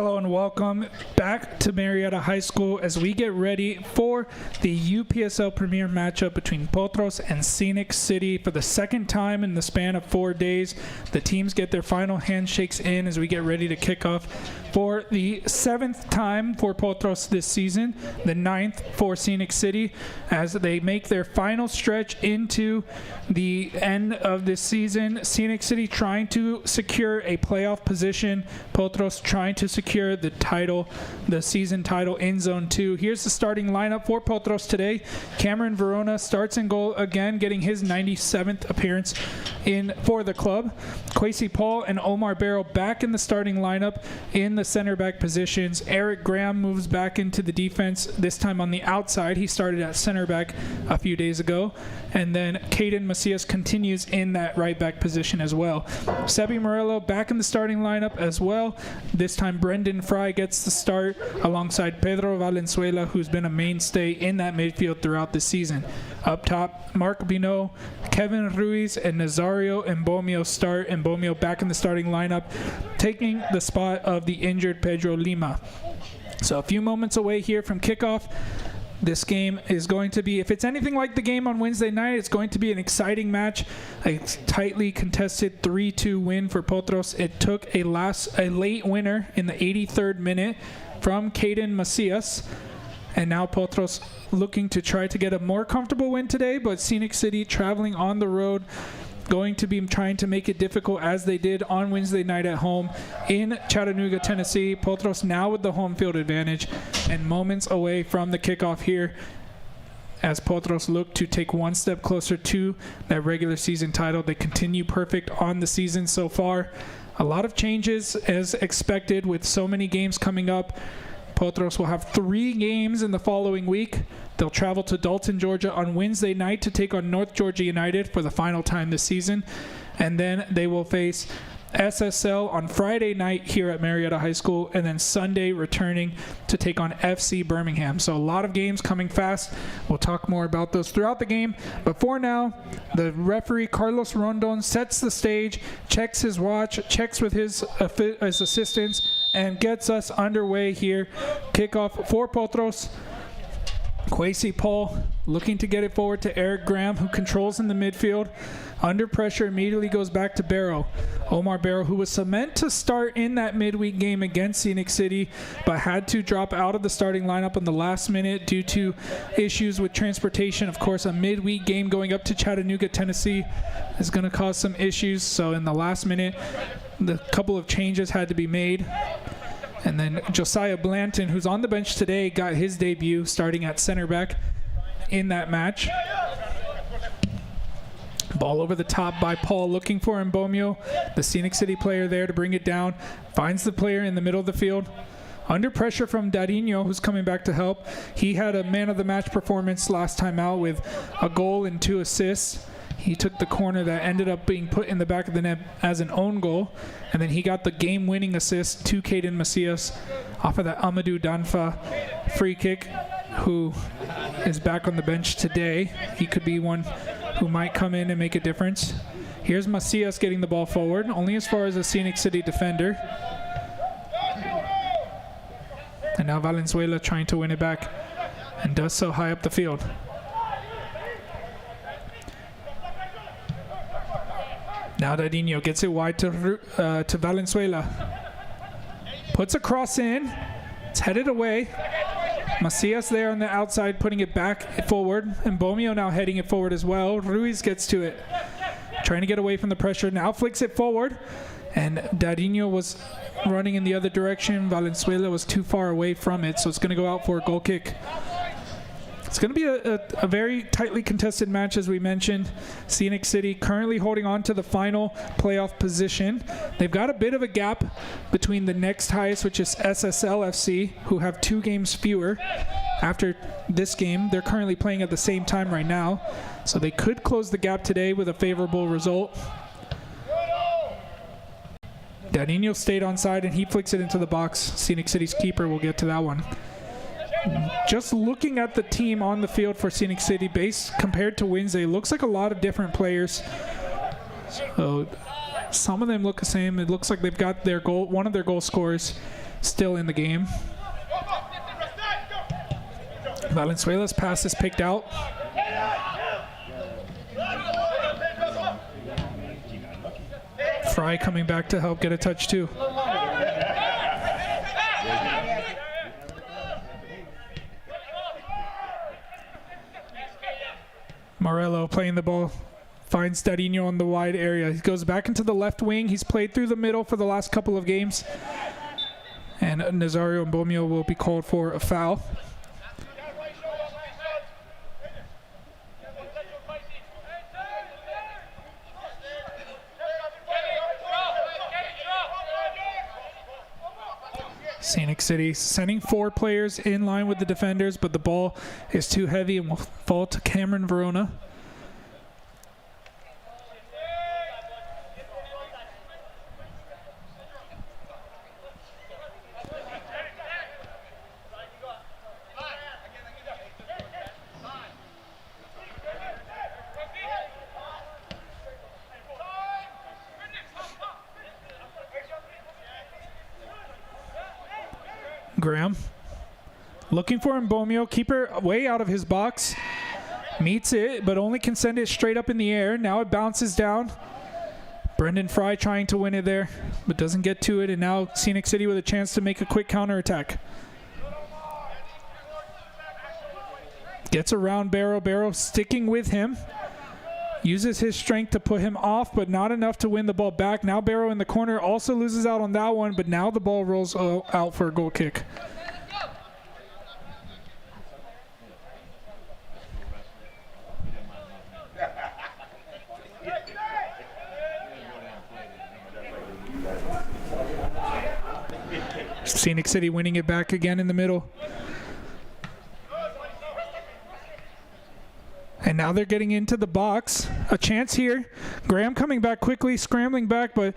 Hello and welcome back to Marietta High School as we get ready for the UPSL Premier matchup between Potros and Scenic City for the second time in the span of 4 days. The teams get their final handshakes in as we get ready to kick off for the 7th time for Potros this season, the 9th for Scenic City, as they make their final stretch into the end of this season. Scenic City trying to secure a playoff position, Potros trying to secure the title, the season title in Zone 2. Here's the starting lineup for Potros today. Cameron Verona starts in goal again, getting his 97th appearance in for the club. Kwesi Paul and Omar Barrow back in the starting lineup in the center back positions. Eric Graham moves back into the defense, this time on the outside. He started at center back a few days ago. And then Caden Macias continues in that right back position as well. Sebi Morello back in the starting lineup as well. This time Brendan Fry gets the start alongside Pedro Valenzuela, who's been a mainstay in that midfield throughout the season. Up top, Mark Bino, Kevin Ruiz, and Nazario Mbomio start. Mbomio back in the starting lineup, taking the spot of the injured Pedro Lima. So a few moments away here from kickoff. This game is going to be, if it's anything like the game on Wednesday night, it's going to be an exciting match. A tightly contested 3-2 win for Potros. It took a late winner in the 83rd minute from Caden Macias. And now Potros looking to try to get a more comfortable win today, but Scenic City traveling on the road, going to be trying to make it difficult as they did on Wednesday night at home in Chattanooga, Tennessee. Potros now with the home field advantage and moments away from the kickoff here as Potros look to take one step closer to that regular season title. They continue perfect on the season so far. A lot of changes as expected with so many games coming up. Potros will have 3 games in the following week. They'll travel to Dalton, Georgia on Wednesday night to take on North Georgia United for the final time this season. And then they will face SSL on Friday night here at Marietta High School, and then Sunday returning to take on FC Birmingham. So a lot of games coming fast. We'll talk more about those throughout the game. But for now, the referee Carlos Rondon sets the stage, checks his watch, checks with his assistants, and gets us underway here. Kickoff for Potros. Kwesi Paul looking to get it forward to Eric Graham, who controls in the midfield. Under pressure, immediately goes back to Barrow. Omar Barrow, who was meant to start in that midweek game against Scenic City, but had to drop out of the starting lineup in the last minute due to issues with transportation. Of course, a midweek game going up to Chattanooga, Tennessee is going to cause some issues. So in the last minute, the couple of changes had to be made. And then Josiah Blanton, who's on the bench today, got his debut starting at center back in that match. Ball over the top by Paul, looking for Mbomio, the Scenic City player there to bring it down. Finds the player in the middle of the field. Under pressure from Darinho, who's coming back to help. He had a man-of-the-match performance last time out with a goal and 2 assists. He took the corner that ended up being put in the back of the net as an own goal. And then he got the game-winning assist to Caden Macias off of that Amadou Danfa free kick, who is back on the bench today. He could be one who might come in and make a difference. Here's Macias getting the ball forward, only as far as a Scenic City defender. And now Valenzuela trying to win it back, and does so high up the field. Now Dadinho gets it wide to Valenzuela. Puts a cross in. It's headed away. Macias there on the outside putting it back forward. And Mbomio now heading it forward as well. Ruiz gets to it. Trying to get away from the pressure. Now flicks it forward. And Dadinho was running in the other direction. Valenzuela was too far away from it. So it's going to go out for a goal kick. It's going to be a very tightly contested match, as we mentioned. Scenic City currently holding on to the final playoff position. They've got a bit of a gap between the next highest, which is SSL FC, who have 2 games fewer. After this game, they're currently playing at the same time right now. So they could close the gap today with a favorable result. Darinho stayed onside, and he flicks it into the box. Scenic City's keeper will get to that one. Just looking at the team on the field for Scenic City, base compared to Wednesday, looks like a lot of different players. So some of them look the same. It looks like they've got their goal, one of their goal scorers still in the game. Valenzuela's pass is picked out. Fry coming back to help get a touch too. Morello playing the ball, finds Dadinho on the wide area. He goes back into the left wing. He's played through the middle for the last couple of games. And Nazario Mbomio will be called for a foul. Scenic City sending 4 players in line with the defenders, but the ball is too heavy and will fall to Cameron Verona. Graham looking for Mbomio, keeper way out of his box, meets it but only can send it straight up in the air. Now it bounces down. Brendan Fry trying to win it there but doesn't get to it, and now Scenic City with a chance to make a quick counterattack. Gets around Barrow. Barrow sticking with him, uses his strength to put him off, but not enough to win the ball back. Now Barrow in the corner also loses out on that one, but now the ball rolls out for a goal kick. Scenic City winning it back again in the middle. And now they're getting into the box. A chance here. Graham coming back quickly, scrambling back, but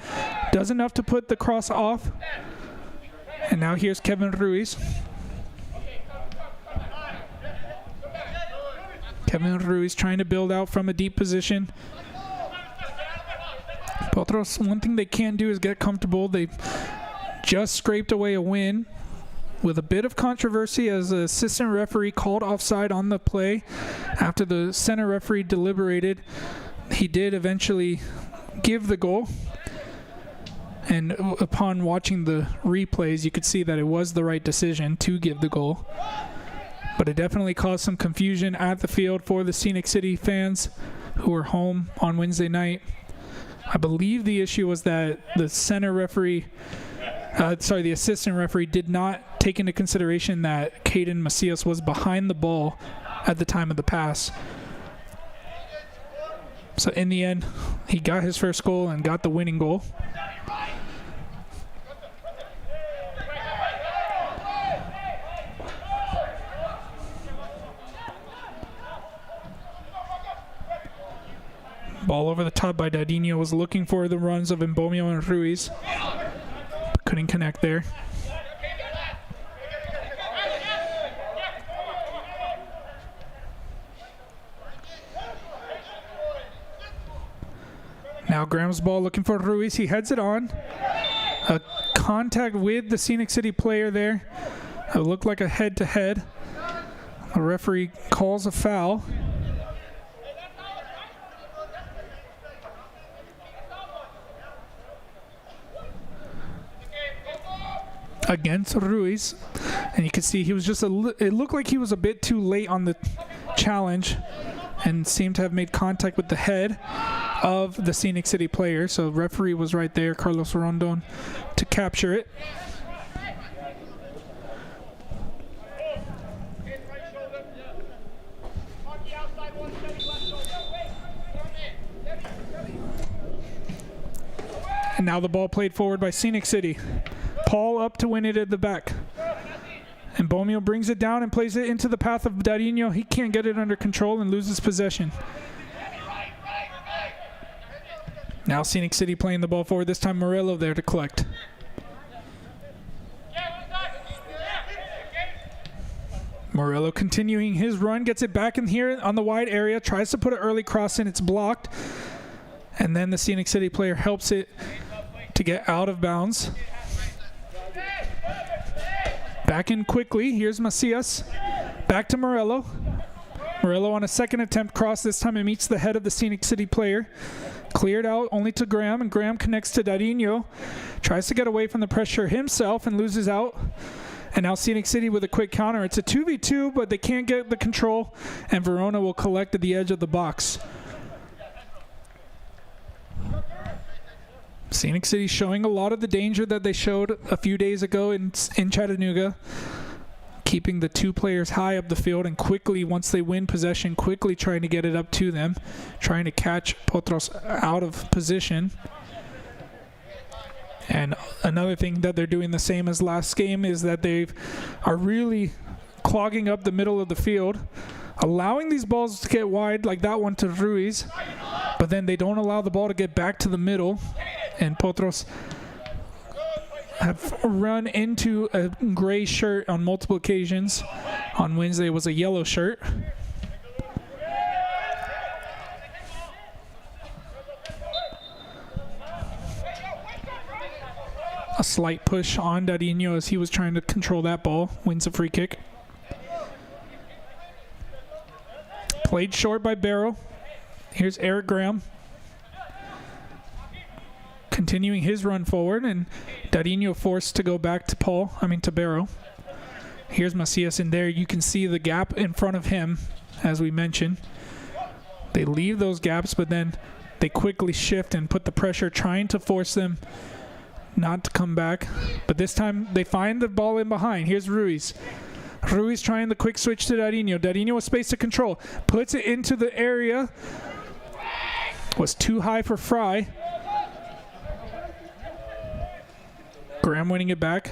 does enough to put the cross off. And now here's Kevin Ruiz. Kevin Ruiz trying to build out from a deep position. Potros, one thing they can't do is get comfortable. They just scraped away a win with a bit of controversy as the assistant referee called offside on the play. After the center referee deliberated, he did eventually give the goal. And upon watching the replays, you could see that it was the right decision to give the goal. But it definitely caused some confusion at the field for the Scenic City fans who were home on Wednesday night. I believe the issue was that the the assistant referee did not take into consideration that Caden Macias was behind the ball at the time of the pass. So in the end, he got his first goal and got the winning goal. Ball over the top by Dadinho, was looking for the runs of Mbomio and Ruiz. Couldn't connect there. Now Graham's ball looking for Ruiz. He heads it on. A contact with the Scenic City player there. It looked like a head-to-head. The referee calls a foul. Against Ruiz, and you can see he was just it looked like he was a bit too late on the challenge and seemed to have made contact with the head of the Scenic City player. So referee was right there, Carlos Rondon, to capture it. And now the ball played forward by Scenic City. Paul up to win it at the back. And Mbomio brings it down and plays it into the path of Dadinho. He can't get it under control and loses possession. Now Scenic City playing the ball forward. This time Morello there to collect. Morello continuing his run. Gets it back in here on the wide area. Tries to put an early cross in. It's blocked. And then the Scenic City player helps it to get out of bounds. Back in quickly. Here's Macias. Back to Morello. Morello on a second attempt cross. This time it meets the head of the Scenic City player. Cleared out only to Graham, and Graham connects to Darinho. Tries to get away from the pressure himself and loses out. And now Scenic City with a quick counter. It's a 2v2, but they can't get the control, and Verona will collect at the edge of the box. Scenic City showing a lot of the danger that they showed a few days ago in Chattanooga, keeping the two players high up the field, and quickly, once they win possession, quickly trying to get it up to them, trying to catch Potros out of position. And another thing that they're doing the same as last game is that they are really clogging up the middle of the field, allowing these balls to get wide, like that one to Ruiz, but then they don't allow the ball to get back to the middle. And Potros have run into a gray shirt on multiple occasions. On Wednesday it was a yellow shirt. A slight push on Darinho as he was trying to control that ball. Wins a free kick. Played short by Barrow. Here's Eric Graham, continuing his run forward, and Darinho forced to go back to Barrow. Here's Macias in there. You can see the gap in front of him, as we mentioned. They leave those gaps, but then they quickly shift and put the pressure, trying to force them not to come back. But this time they find the ball in behind. Here's Ruiz. Ruiz trying the quick switch to Darinho. Darinho with space to control. Puts it into the area. Was too high for Fry. Graham winning it back.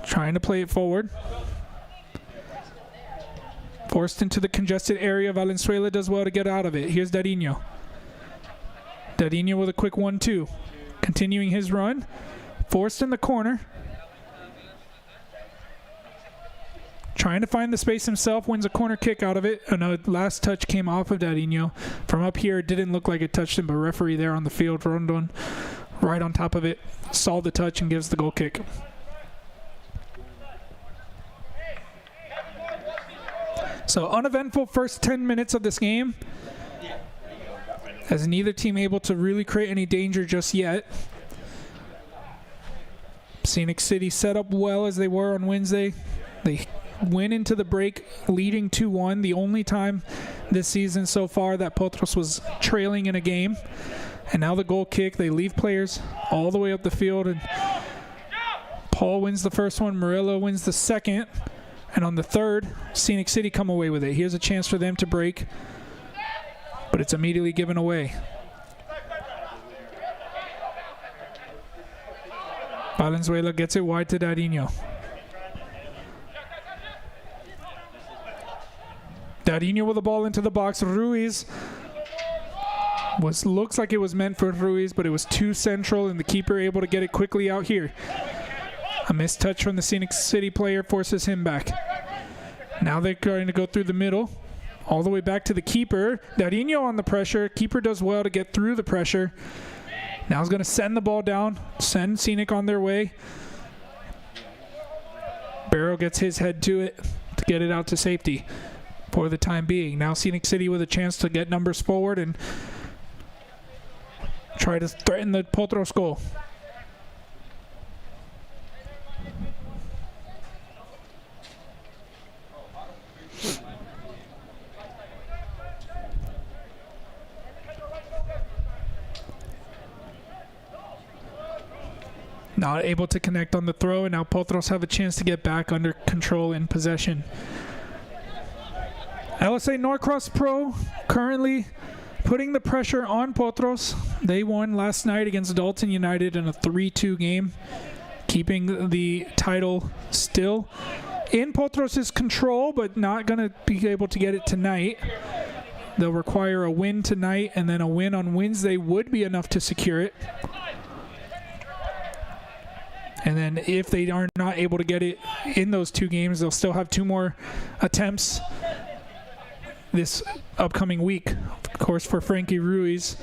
Trying to play it forward. Forced into the congested area. Valenzuela does well to get out of it. Here's Darinho. Darinho with a quick 1-2. Continuing his run. Forced in the corner. Trying to find the space himself. Wins a corner kick out of it. And a last touch came off of Darinho. From up here, it didn't look like it touched him, but referee there on the field, Rondon, right on top of it, saw the touch and gives the goal kick. So uneventful first 10 minutes of this game, as neither team able to really create any danger just yet. Scenic City set up well as they were on Wednesday. They went into the break leading 2-1, the only time this season so far that Potros was trailing in a game. And now the goal kick, they leave players all the way up the field, and Paul wins the first one, Murillo wins the second, and on the third, Scenic City come away with it. Here's a chance for them to break, but it's immediately given away. Valenzuela gets it wide to Darinho. Darinho with the ball into the box. Ruiz looks like it was meant for Ruiz, but it was too central, and the keeper able to get it quickly out here. A missed touch from the Scenic City player forces him back. Now they're going to go through the middle, all the way back to the keeper. Darinho on the pressure. Keeper does well to get through the pressure. Now he's going to send the ball down, send Scenic on their way. Barrow gets his head to it to get it out to safety for the time being. Now Scenic City with a chance to get numbers forward and try to threaten the Potros goal. Not able to connect on the throw, and now Potros have a chance to get back under control in possession. LSA Norcross Pro currently putting the pressure on Potros. They won last night against Dalton United in a 3-2 game, keeping the title still in Potros' control, but not going to be able to get it tonight. They'll require a win tonight, and then a win on Wednesday would be enough to secure it. And then if they are not able to get it in those two games, they'll still have two more attempts this upcoming week. Of course, for Frankie Ruiz,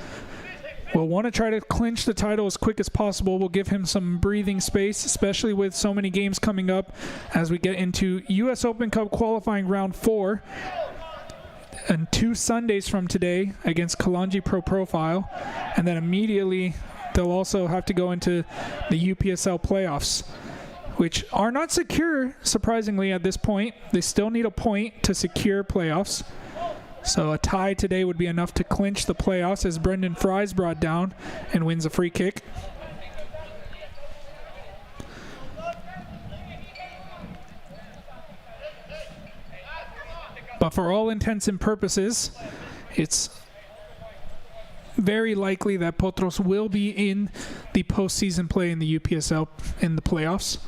will want to try to clinch the title as quick as possible. We'll give him some breathing space, especially with so many games coming up as we get into U.S. Open Cup qualifying round 4 and 2 Sundays from today against Kalanji Pro Profile. And then immediately they'll also have to go into the UPSL playoffs, which are not secure, surprisingly, at this point. They still need a point to secure playoffs. So a tie today would be enough to clinch the playoffs as Brendan Fry's brought down and wins a free kick. But for all intents and purposes, it's very likely that Potros will be in the postseason play in the UPSL in the playoffs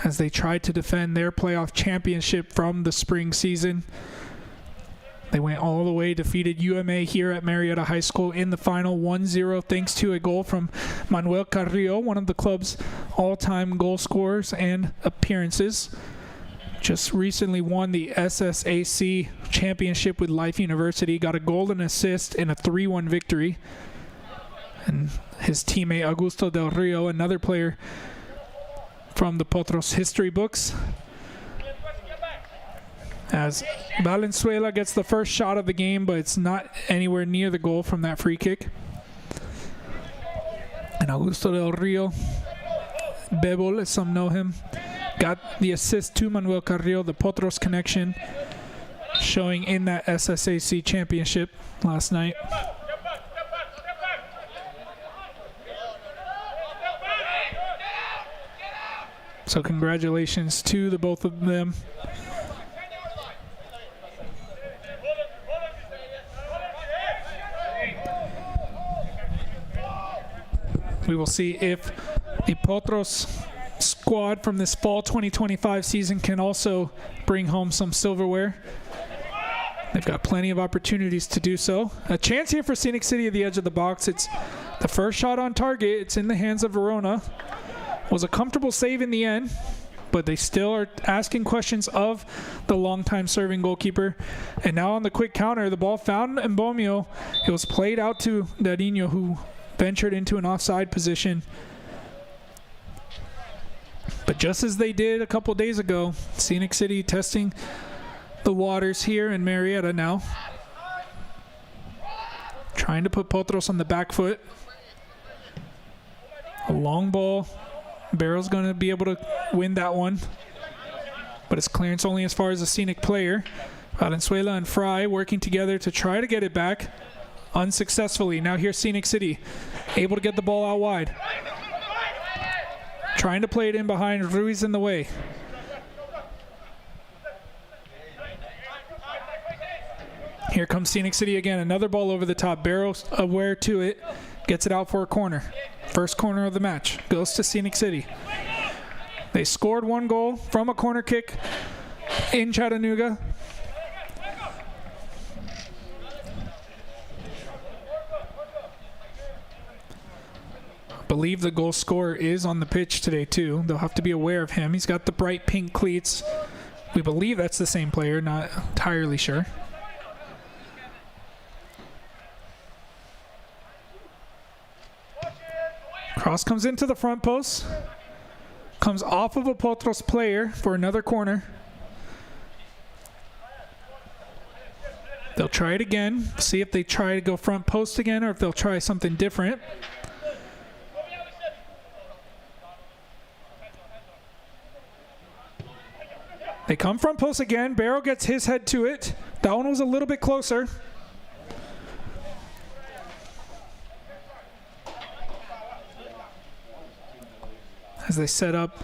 as they try to defend their playoff championship from the spring season. They went all the way, defeated UMA here at Marietta High School in the final 1-0 thanks to a goal from Manuel Carrillo, one of the club's all-time goal scorers and appearances. Just recently won the SSAC championship with Life University, got a goal and assist in a 3-1 victory. And his teammate Augusto Del Rio, another player from the Potros history books, as Valenzuela gets the first shot of the game, but it's not anywhere near the goal from that free kick. And Augusto Del Rio, Bebol as some know him, got the assist to Manuel Carrillo, the Potros connection, showing in that SSAC championship last night. So congratulations to the both of them. We will see if the Potros squad from this fall 2025 season can also bring home some silverware. They've got plenty of opportunities to do so. A chance here for Scenic City at the edge of the box. It's the first shot on target. It's in the hands of Verona. Was a comfortable save in the end, but they still are asking questions of the longtime serving goalkeeper. And now on the quick counter, the ball found Mbomio. It was played out to Dadinho, who ventured into an offside position. But just as they did a couple days ago, Scenic City testing the waters here in Marietta now. Trying to put Potros on the back foot. A long ball. Barrow's going to be able to win that one. But it's clearance only as far as the Scenic player. Valenzuela and Fry working together to try to get it back. Unsuccessfully. Now here's Scenic City, able to get the ball out wide. Trying to play it in behind, Ruiz in the way. Here comes Scenic City again, another ball over the top. Barrow aware to it, gets it out for a corner. First corner of the match, goes to Scenic City. They scored 1 goal from a corner kick in Chattanooga. Believe the goal scorer is on the pitch today too. They'll have to be aware of him. He's got the bright pink cleats. We believe that's the same player, not entirely sure. Cross comes into the front post. Comes off of a Potros player for another corner. They'll try it again. See if they try to go front post again or if they'll try something different. They come front post again. Barrow gets his head to it. That one was a little bit closer. As they set up,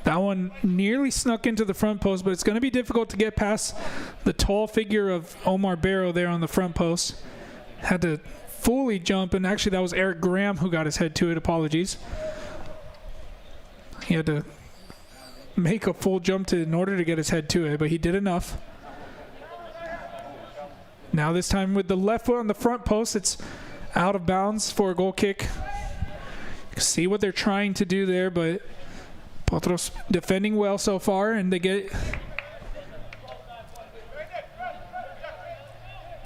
that one nearly snuck into the front post, but it's going to be difficult to get past the tall figure of Omar Barrow there on the front post. Had to fully jump, and actually that was Eric Graham who got his head to it. Apologies. He had to make a full jump in order to get his head to it, but he did enough. Now this time with the left foot on the front post, it's out of bounds for a goal kick. See what they're trying to do there, but Potros defending well so far, and they get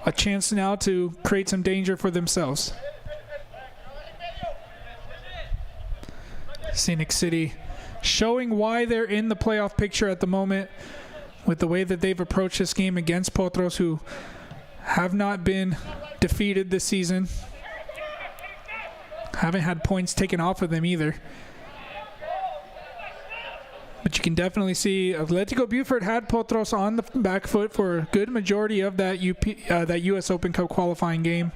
a chance now to create some danger for themselves. Scenic City showing why they're in the playoff picture at the moment with the way that they've approached this game against Potros, who have not been defeated this season. Haven't had points taken off of them either. But you can definitely see Atletico Buford had Potros on the back foot for a good majority of that that U.S. Open Cup qualifying game.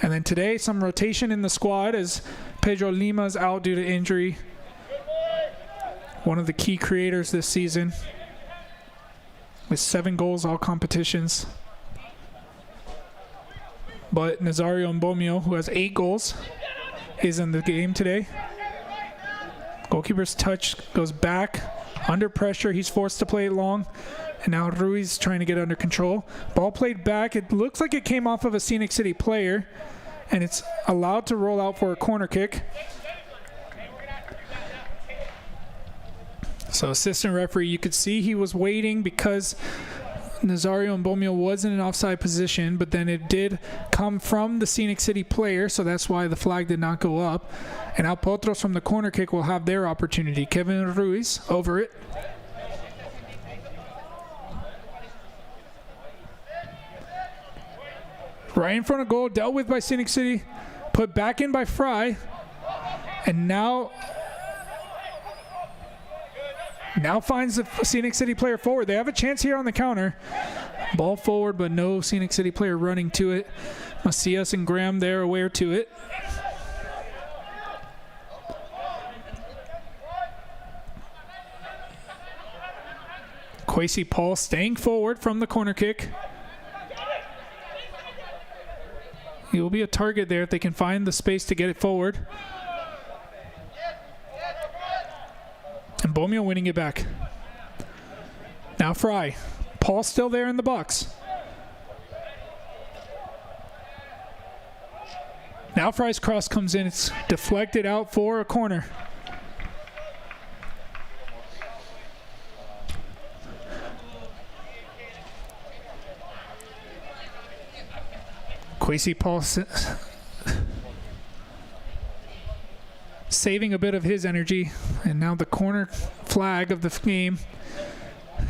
And then today, some rotation in the squad as Pedro Lima's out due to injury. One of the key creators this season with 7 goals all competitions. But Nazario Mbomio, who has 8 goals, is in the game today. Goalkeeper's touch goes back under pressure. He's forced to play it long. And now Ruiz trying to get under control. Ball played back. It looks like it came off of a Scenic City player. And it's allowed to roll out for a corner kick. So assistant referee, you could see he was waiting because Nazario Mbomio was in an offside position, but then it did come from the Scenic City player, so that's why the flag did not go up. And now Potros from the corner kick will have their opportunity. Kevin Ruiz over it. Right in front of goal, dealt with by Scenic City, put back in by Fry, and now finds the Scenic City player forward. They have a chance here on the counter. Ball forward, but no Scenic City player running to it. Macias and Graham there aware to it. Kwesi Paul staying forward from the corner kick. He will be a target there if they can find the space to get it forward. And Mbomio winning it back. Now Fry. Paul still there in the box. Now Fry's cross comes in. It's deflected out for a corner. Kwesi Paul saving a bit of his energy, and now the corner flag of the game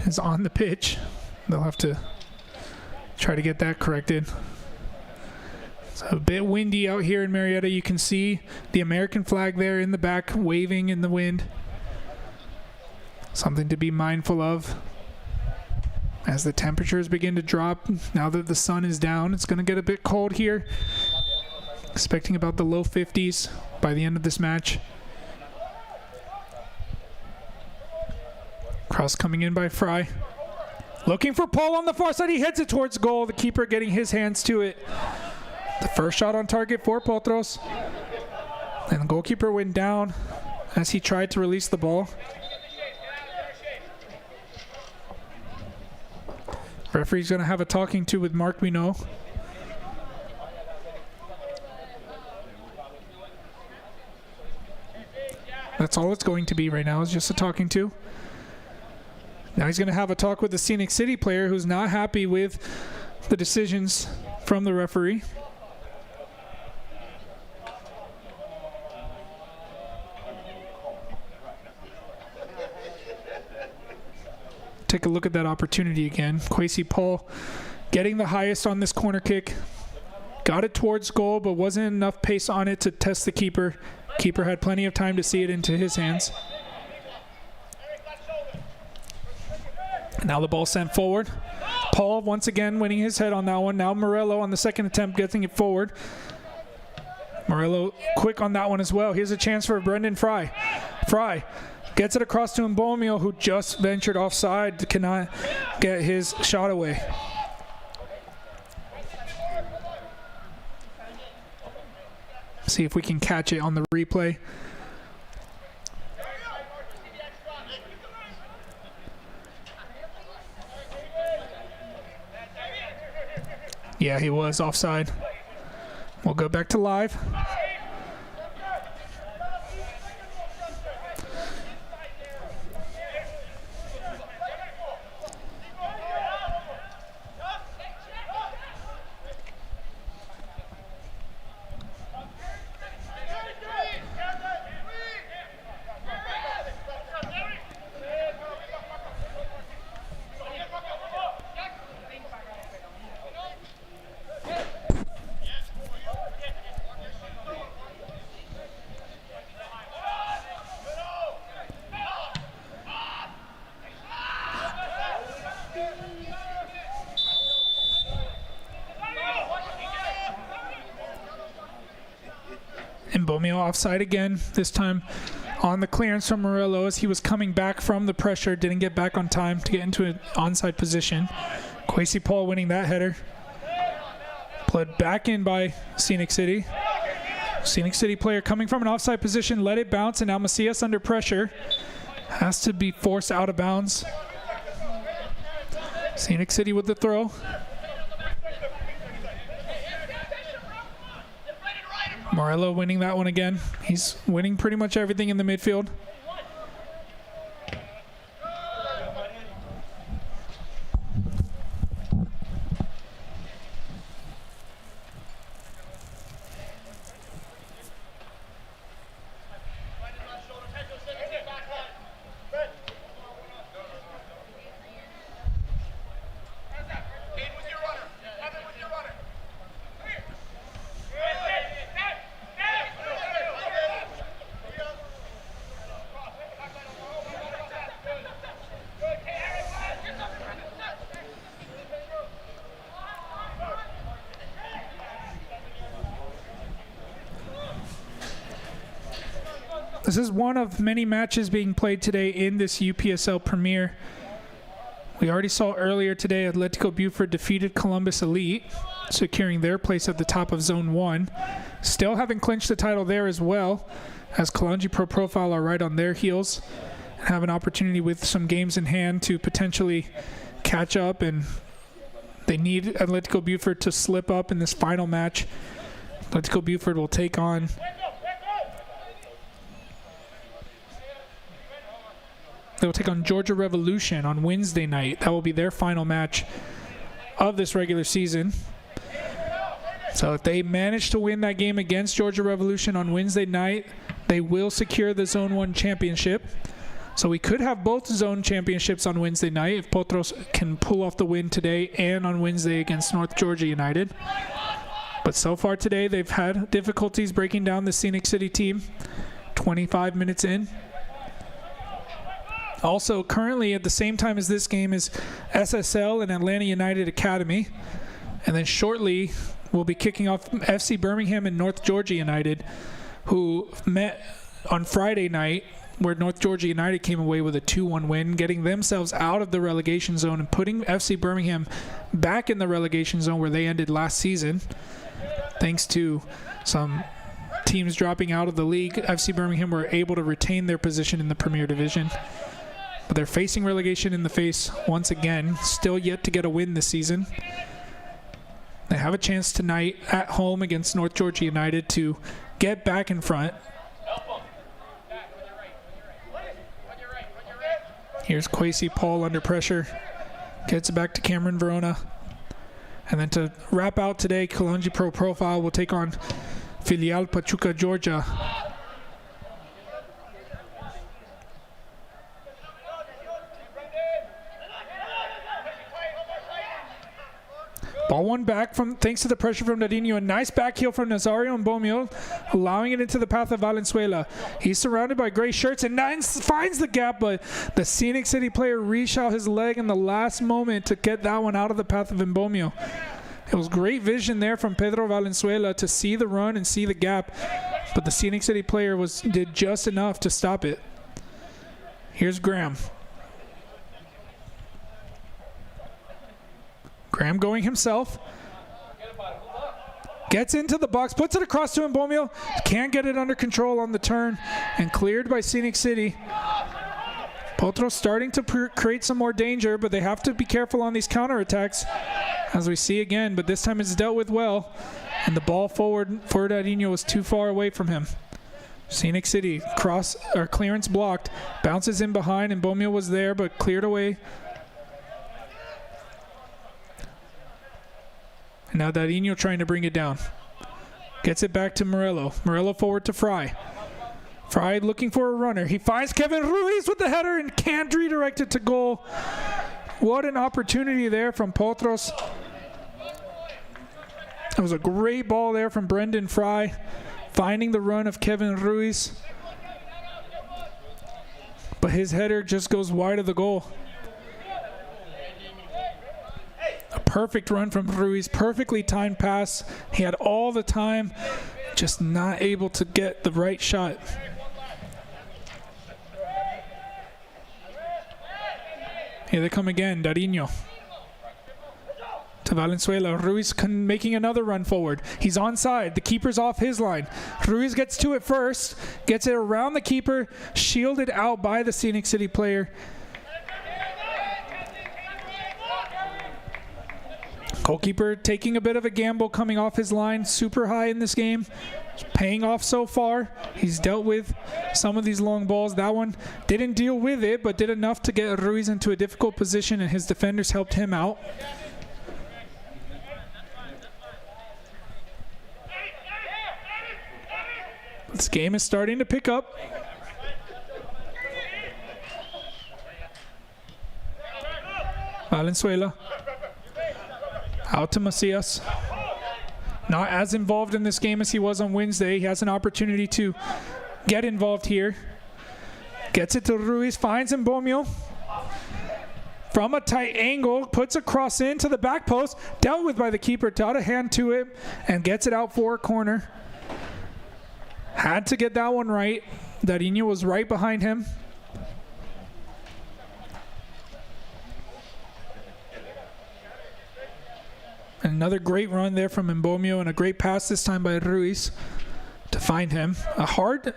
is on the pitch. They'll have to try to get that corrected. It's a bit windy out here in Marietta. You can see the American flag there in the back waving in the wind. Something to be mindful of as the temperatures begin to drop. Now that the sun is down, it's going to get a bit cold here. Expecting about the low 50s by the end of this match. Cross coming in by Fry. Looking for Paul on the far side. He heads it towards goal. The keeper getting his hands to it. The first shot on target for Potros. And the goalkeeper went down as he tried to release the ball. Referee's going to have a talking to with Mark Minot. That's all it's going to be right now, is just a talking to. Now he's going to have a talk with the Scenic City player who's not happy with the decisions from the referee. Take a look at that opportunity again. Kwesi Paul getting the highest on this corner kick. Got it towards goal, but wasn't enough pace on it to test the keeper. Keeper had plenty of time to see it into his hands. Now the ball sent forward. Paul once again winning his head on that one. Now Morello on the second attempt getting it forward. Morello quick on that one as well. Here's a chance for Brendan Fry. Fry gets it across to Mbomio, who just ventured offside, cannot get his shot away. See if we can catch it on the replay. Yeah, he was offside. We'll go back to live. And Bomeo offside again, this time on the clearance from Morello as he was coming back from the pressure, didn't get back on time to get into an onside position. Kwesi Paul winning that header. Played back in by Scenic City. Scenic City player coming from an offside position, let it bounce, and now Macias under pressure. Has to be forced out of bounds. Scenic City with the throw. Morello winning that one again. He's winning pretty much everything in the midfield. This is one of many matches being played today in this UPSL Premier. We already saw earlier today Atletico Buford defeated Columbus Elite, securing their place at the top of Zone 1. Still haven't clinched the title there as well, as Kalonji Pro Profile are right on their heels and have an opportunity with some games in hand to potentially catch up, and they need Atletico Buford to slip up in this final match. Atletico Buford will take on They'll take on Georgia Revolution on Wednesday night. That will be their final match of this regular season. So if they manage to win that game against Georgia Revolution on Wednesday night, they will secure the Zone 1 championship. So we could have both zone championships on Wednesday night if Potros can pull off the win today and on Wednesday against North Georgia United. But so far today, they've had difficulties breaking down the Scenic City team. 25 minutes in. Also, currently at the same time as this game is SSL and Atlanta United Academy. And then shortly, we'll be kicking off FC Birmingham and North Georgia United, who met on Friday night, where North Georgia United came away with a 2-1 win, getting themselves out of the relegation zone and putting FC Birmingham back in the relegation zone where they ended last season. Thanks to some teams dropping out of the league, FC Birmingham were able to retain their position in the Premier Division. But they're facing relegation in the face once again, still yet to get a win this season. They have a chance tonight at home against North Georgia United to get back in front. Here's Kwesi Paul under pressure. Gets it back to Cameron Verona. And then to wrap out today, Kalonji Pro Profile will take on Filial Pachuca, Georgia. Ball one back thanks to the pressure from Dadinho. A nice back heel from Nazario and Bomeo, allowing it into the path of Valenzuela. He's surrounded by gray shirts and finds the gap, but the Scenic City player reached out his leg in the last moment to get that one out of the path of Mbomio. It was great vision there from Pedro Valenzuela to see the run and see the gap, but the Scenic City player did just enough to stop it. Here's Graham. Graham going himself. Gets into the box, puts it across to Mbomio. Can't get it under control on the turn and cleared by Scenic City. Potros starting to create some more danger, but they have to be careful on these counterattacks, as we see again, but this time it's dealt with well. And the ball forward for Dadinho was too far away from him. Scenic City clearance blocked, bounces in behind, and Mbomio was there but cleared away. And now Dadinho trying to bring it down. Gets it back to Morello. Morello forward to Fry. Fry looking for a runner. He finds Kevin Ruiz with the header and can't redirect it to goal. What an opportunity there from Potros. It was a great ball there from Brendan Fry, finding the run of Kevin Ruiz. But his header just goes wide of the goal. A perfect run from Ruiz, perfectly timed pass. He had all the time, just not able to get the right shot. Here they come again, Dariño. To Valenzuela. Ruiz making another run forward. He's onside. The keeper's off his line. Ruiz gets to it first. Gets it around the keeper. Shielded out by the Scenic City player. Goalkeeper taking a bit of a gamble coming off his line. Super high in this game. It's paying off so far. He's dealt with some of these long balls. That one didn't deal with it, but did enough to get Ruiz into a difficult position, and his defenders helped him out. This game is starting to pick up. Valenzuela. Out to Macias. Not as involved in this game as he was on Wednesday. He has an opportunity to get involved here. Gets it to Ruiz, finds Mbomio. From a tight angle, puts a cross into the back post. Dealt with by the keeper, got a hand to it, and gets it out for a corner. Had to get that one right. Dariño was right behind him. Another great run there from Mbomio, and a great pass this time by Ruiz to find him. A hard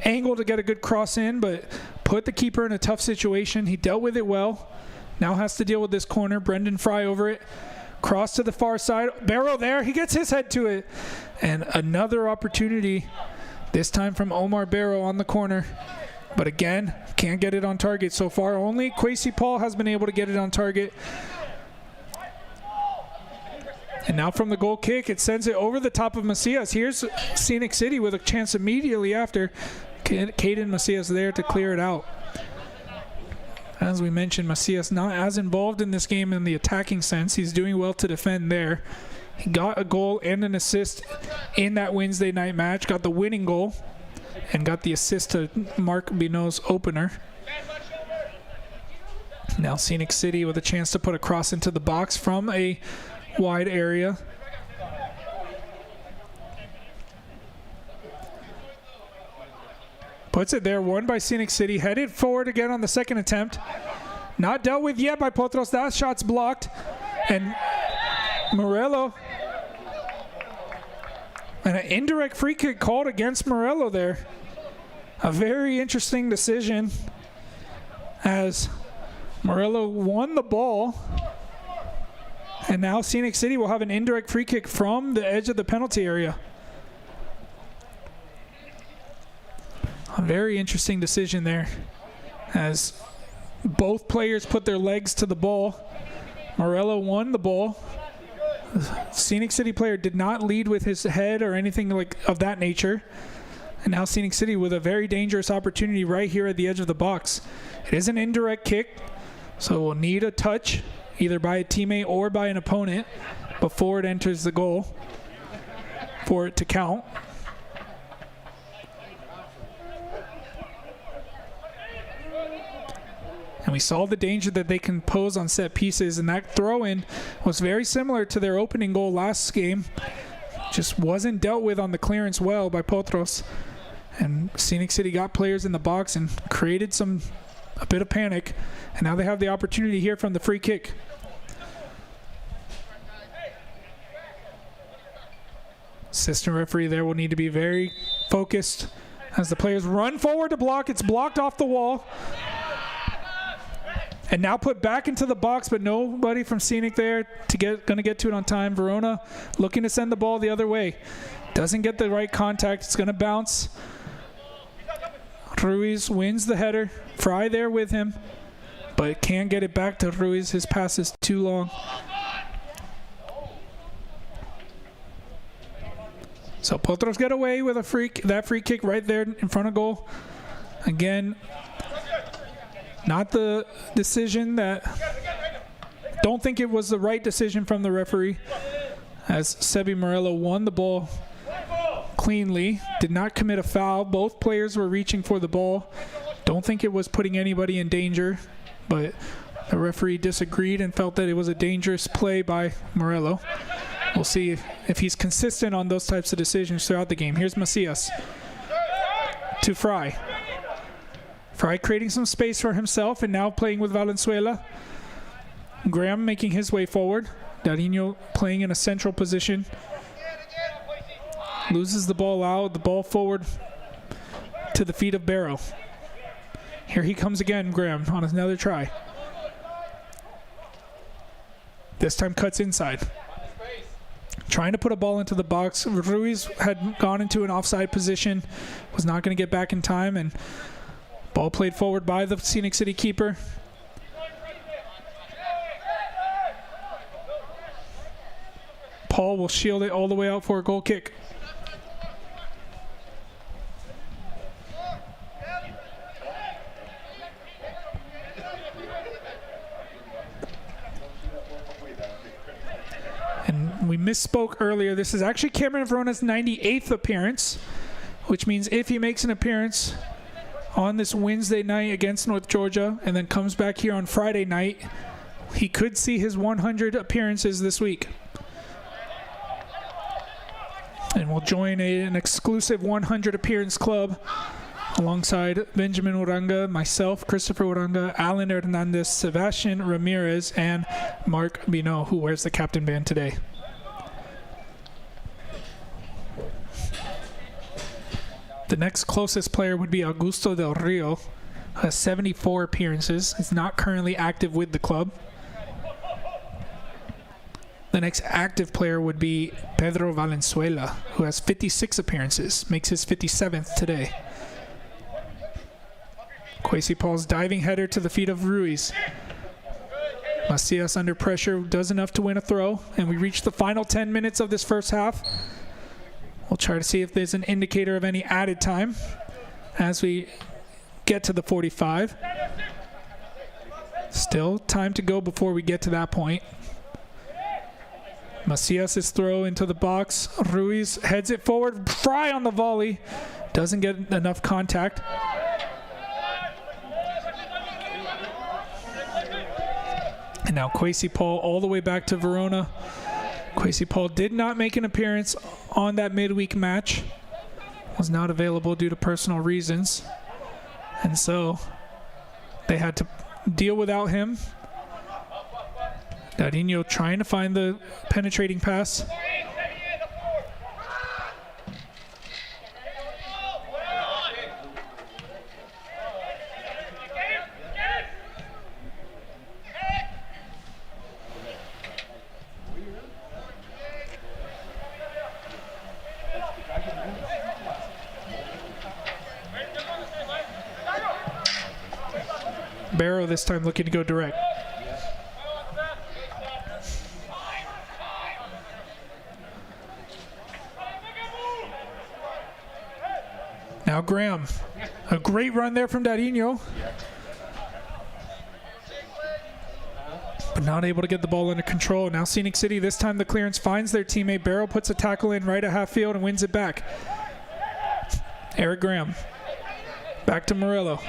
angle to get a good cross in, but put the keeper in a tough situation. He dealt with it well. Now has to deal with this corner. Brendan Fry over it. Cross to the far side. Barrow there. He gets his head to it. And another opportunity, this time from Omar Barrow on the corner. But again, can't get it on target so far. Only Kwesi Paul has been able to get it on target. And now from the goal kick, it sends it over the top of Macias. Here's Scenic City with a chance immediately after. Caden Macias there to clear it out. As we mentioned, Macias not as involved in this game in the attacking sense. He's doing well to defend there. He got a goal and an assist in that Wednesday night match. Got the winning goal and got the assist to Mark Binot's opener. Now Scenic City with a chance to put a cross into the box from a wide area. Puts it there, won by Scenic City. Headed forward again on the second attempt. Not dealt with yet by Potros. That shot's blocked. And Morello. And an indirect free kick called against Morello there. A very interesting decision as Morello won the ball. And now Scenic City will have an indirect free kick from the edge of the penalty area. A very interesting decision there as both players put their legs to the ball. Morello won the ball. The Scenic City player did not lead with his head or anything like of that nature. And now Scenic City with a very dangerous opportunity right here at the edge of the box. It is an indirect kick, so we'll need a touch either by a teammate or by an opponent before it enters the goal for it to count. And we saw the danger that they can pose on set pieces, and that throw-in was very similar to their opening goal last game. Just wasn't dealt with on the clearance well by Potros. And Scenic City got players in the box and created a bit of panic. And now they have the opportunity here from the free kick. Assistant referee there will need to be very focused as the players run forward to block. It's blocked off the wall. And now put back into the box, but nobody from Scenic there gonna get to it on time. Verona looking to send the ball the other way. Doesn't get the right contact. It's gonna bounce. Ruiz wins the header. Fry there with him, but can't get it back to Ruiz. His pass is too long. So Potros get away with that free kick right there in front of goal. Again, not the decision that, don't think it was the right decision from the referee, as Sebi Morello won the ball cleanly, did not commit a foul. Both players were reaching for the ball. Don't think it was putting anybody in danger, but the referee disagreed and felt that it was a dangerous play by Morello. We'll see if he's consistent on those types of decisions throughout the game. Here's Macias to Fry. Fry creating some space for himself and now playing with Valenzuela. Graham making his way forward. Darinho playing in a central position. Loses the ball out, the ball forward to the feet of Barrow. Here he comes again, Graham, on another try. This time cuts inside. Trying to put a ball into the box. Ruiz had gone into an offside position, was not going to get back in time, and ball played forward by the Scenic City keeper. Paul will shield it all the way out for a goal kick. And we misspoke earlier. This is actually Cameron Verona's 98th appearance, which means if he makes an appearance on this Wednesday night against North Georgia and then comes back here on Friday night, he could see his 100 appearances this week. And will join an exclusive 100 appearance club alongside Benjamin Uranga, myself, Christopher Uranga, Alan Hernandez, Sebastian Ramirez, and Mark Bino, who wears the captain band today. The next closest player would be Augusto Del Rio, who has 74 appearances. He's not currently active with the club. The next active player would be Pedro Valenzuela, who has 56 appearances, makes his 57th today. Kwesi Paul's diving header to the feet of Ruiz. Macias under pressure does enough to win a throw, and we reach the final 10 minutes of this first half. We'll try to see if there's an indicator of any added time as we get to the 45. Still time to go before we get to that point. Macias' throw into the box. Ruiz heads it forward. Fry on the volley. Doesn't get enough contact. And now Kwesi Paul all the way back to Verona. Kwesi Paul did not make an appearance on that midweek match. Was not available due to personal reasons. And so they had to deal without him. Darinho trying to find the penetrating pass. Barrow this time looking to go direct. Now Graham, a great run there from Darinho, but not able to get the ball under control. Now Scenic City, this time the clearance finds their teammate. Barrow puts a tackle in right at half field and wins it back. Eric Graham, back to Morello.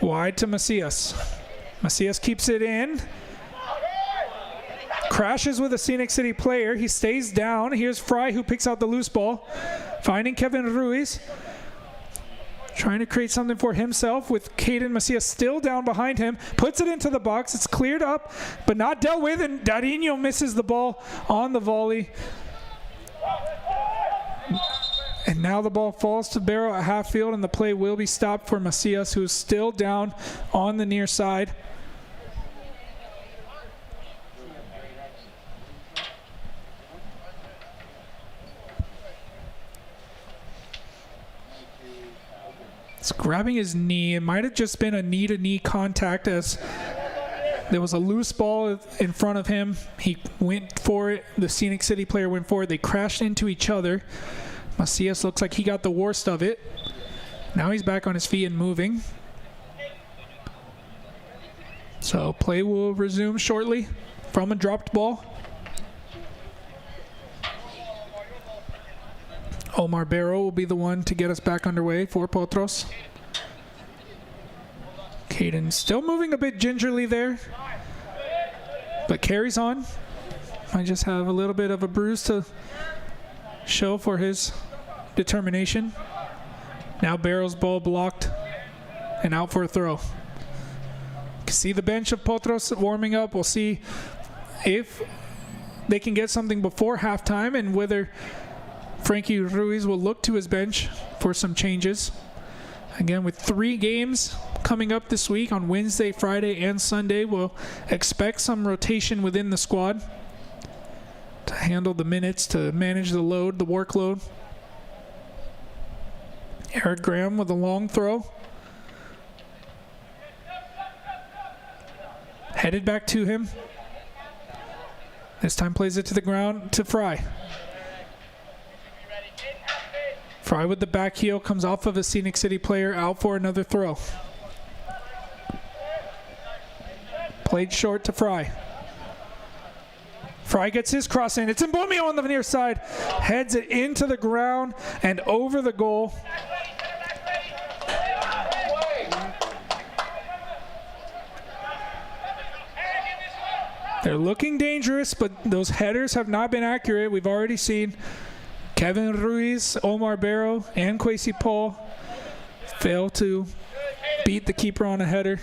Wide to Macias. Macias keeps it in. Crashes with a Scenic City player. He stays down. Here's Fry who picks out the loose ball. Finding Kevin Ruiz. Trying to create something for himself with Caden Macias still down behind him. Puts it into the box. It's cleared up, but not dealt with, and Darinho misses the ball on the volley. And now the ball falls to Barrow at half field, and the play will be stopped for Macias, who is still down on the near side. It's grabbing his knee. It might have just been a knee-to-knee contact as there was a loose ball in front of him. He went for it. The Scenic City player went for it. They crashed into each other. Macias looks like he got the worst of it. Now he's back on his feet and moving. So play will resume shortly from a dropped ball. Omar Barrow will be the one to get us back underway for Potros. Caden still moving a bit gingerly there, but carries on. Might just have a little bit of a bruise to show for his determination. Now Barrow's ball blocked and out for a throw. You can see the bench of Potros warming up. We'll see if they can get something before halftime and whether Frankie Ruiz will look to his bench for some changes. Again, with 3 games coming up this week on Wednesday, Friday, and Sunday, we'll expect some rotation within the squad to handle the minutes, to manage the load, the workload. Eric Graham with a long throw. Headed back to him. This time plays it to the ground to Fry. Fry with the back heel, comes off of a Scenic City player, out for another throw. Played short to Fry. Fry gets his cross in. It's Mbomio on the near side. Heads it into the ground and over the goal. They're looking dangerous, but those headers have not been accurate. We've already seen Kevin Ruiz, Omar Barrow, and Kwesi Paul fail to beat the keeper on a header.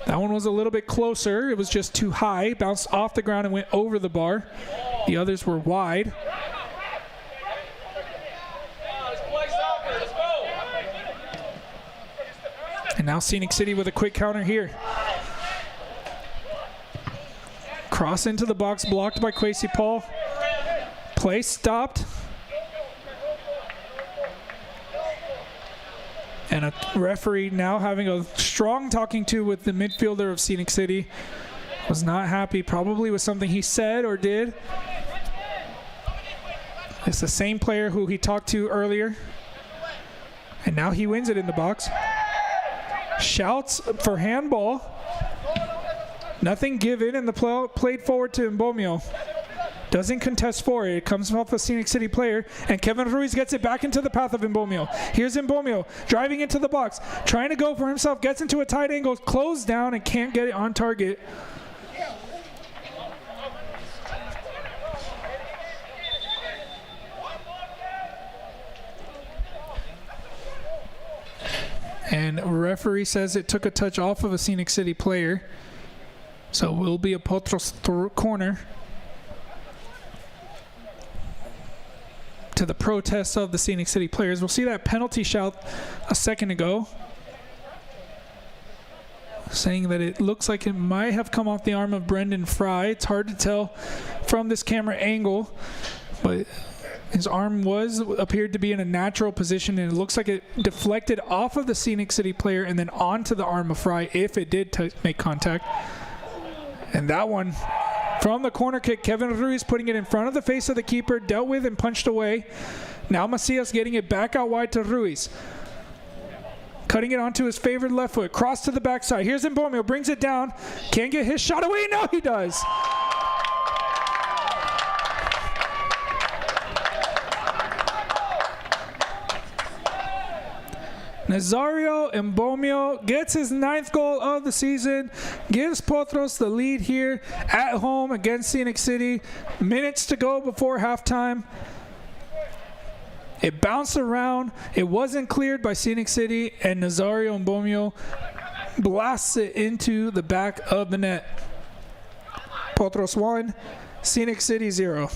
That one was a little bit closer. It was just too high. Bounced off the ground and went over the bar. The others were wide. And now Scenic City with a quick counter here. Cross into the box, blocked by Kwesi Paul. Play stopped. And a referee now having a strong talking to with the midfielder of Scenic City. Was not happy, probably with something he said or did. It's the same player who he talked to earlier. And now he wins it in the box. Shouts for handball. Nothing given, and the played forward to Mbomio. Doesn't contest for it. It comes off a Scenic City player, and Kevin Ruiz gets it back into the path of Mbomio. Here's Mbomio driving into the box, trying to go for himself, gets into a tight angle, closed down, and can't get it on target. And referee says it took a touch off of a Scenic City player. So it will be a Potros corner. To the protests of the Scenic City players. We'll see that penalty shout a second ago, saying that it looks like it might have come off the arm of Brendan Fry. It's hard to tell from this camera angle, but his arm appeared to be in a natural position, and it looks like it deflected off of the Scenic City player and then onto the arm of Fry if it did make contact. And that one from the corner kick, Kevin Ruiz putting it in front of the face of the keeper, dealt with and punched away. Now Macias getting it back out wide to Ruiz. Cutting it onto his favorite left foot, cross to the backside. Here's Mbomio, brings it down. Can't get his shot away. No, he does. Nazario Mbomio gets his 9th goal of the season, gives Potros the lead here at home against Scenic City. Minutes to go before halftime. It bounced around. It wasn't cleared by Scenic City, and Nazario Mbomio blasts it into the back of the net. Potros 1, Scenic City 0.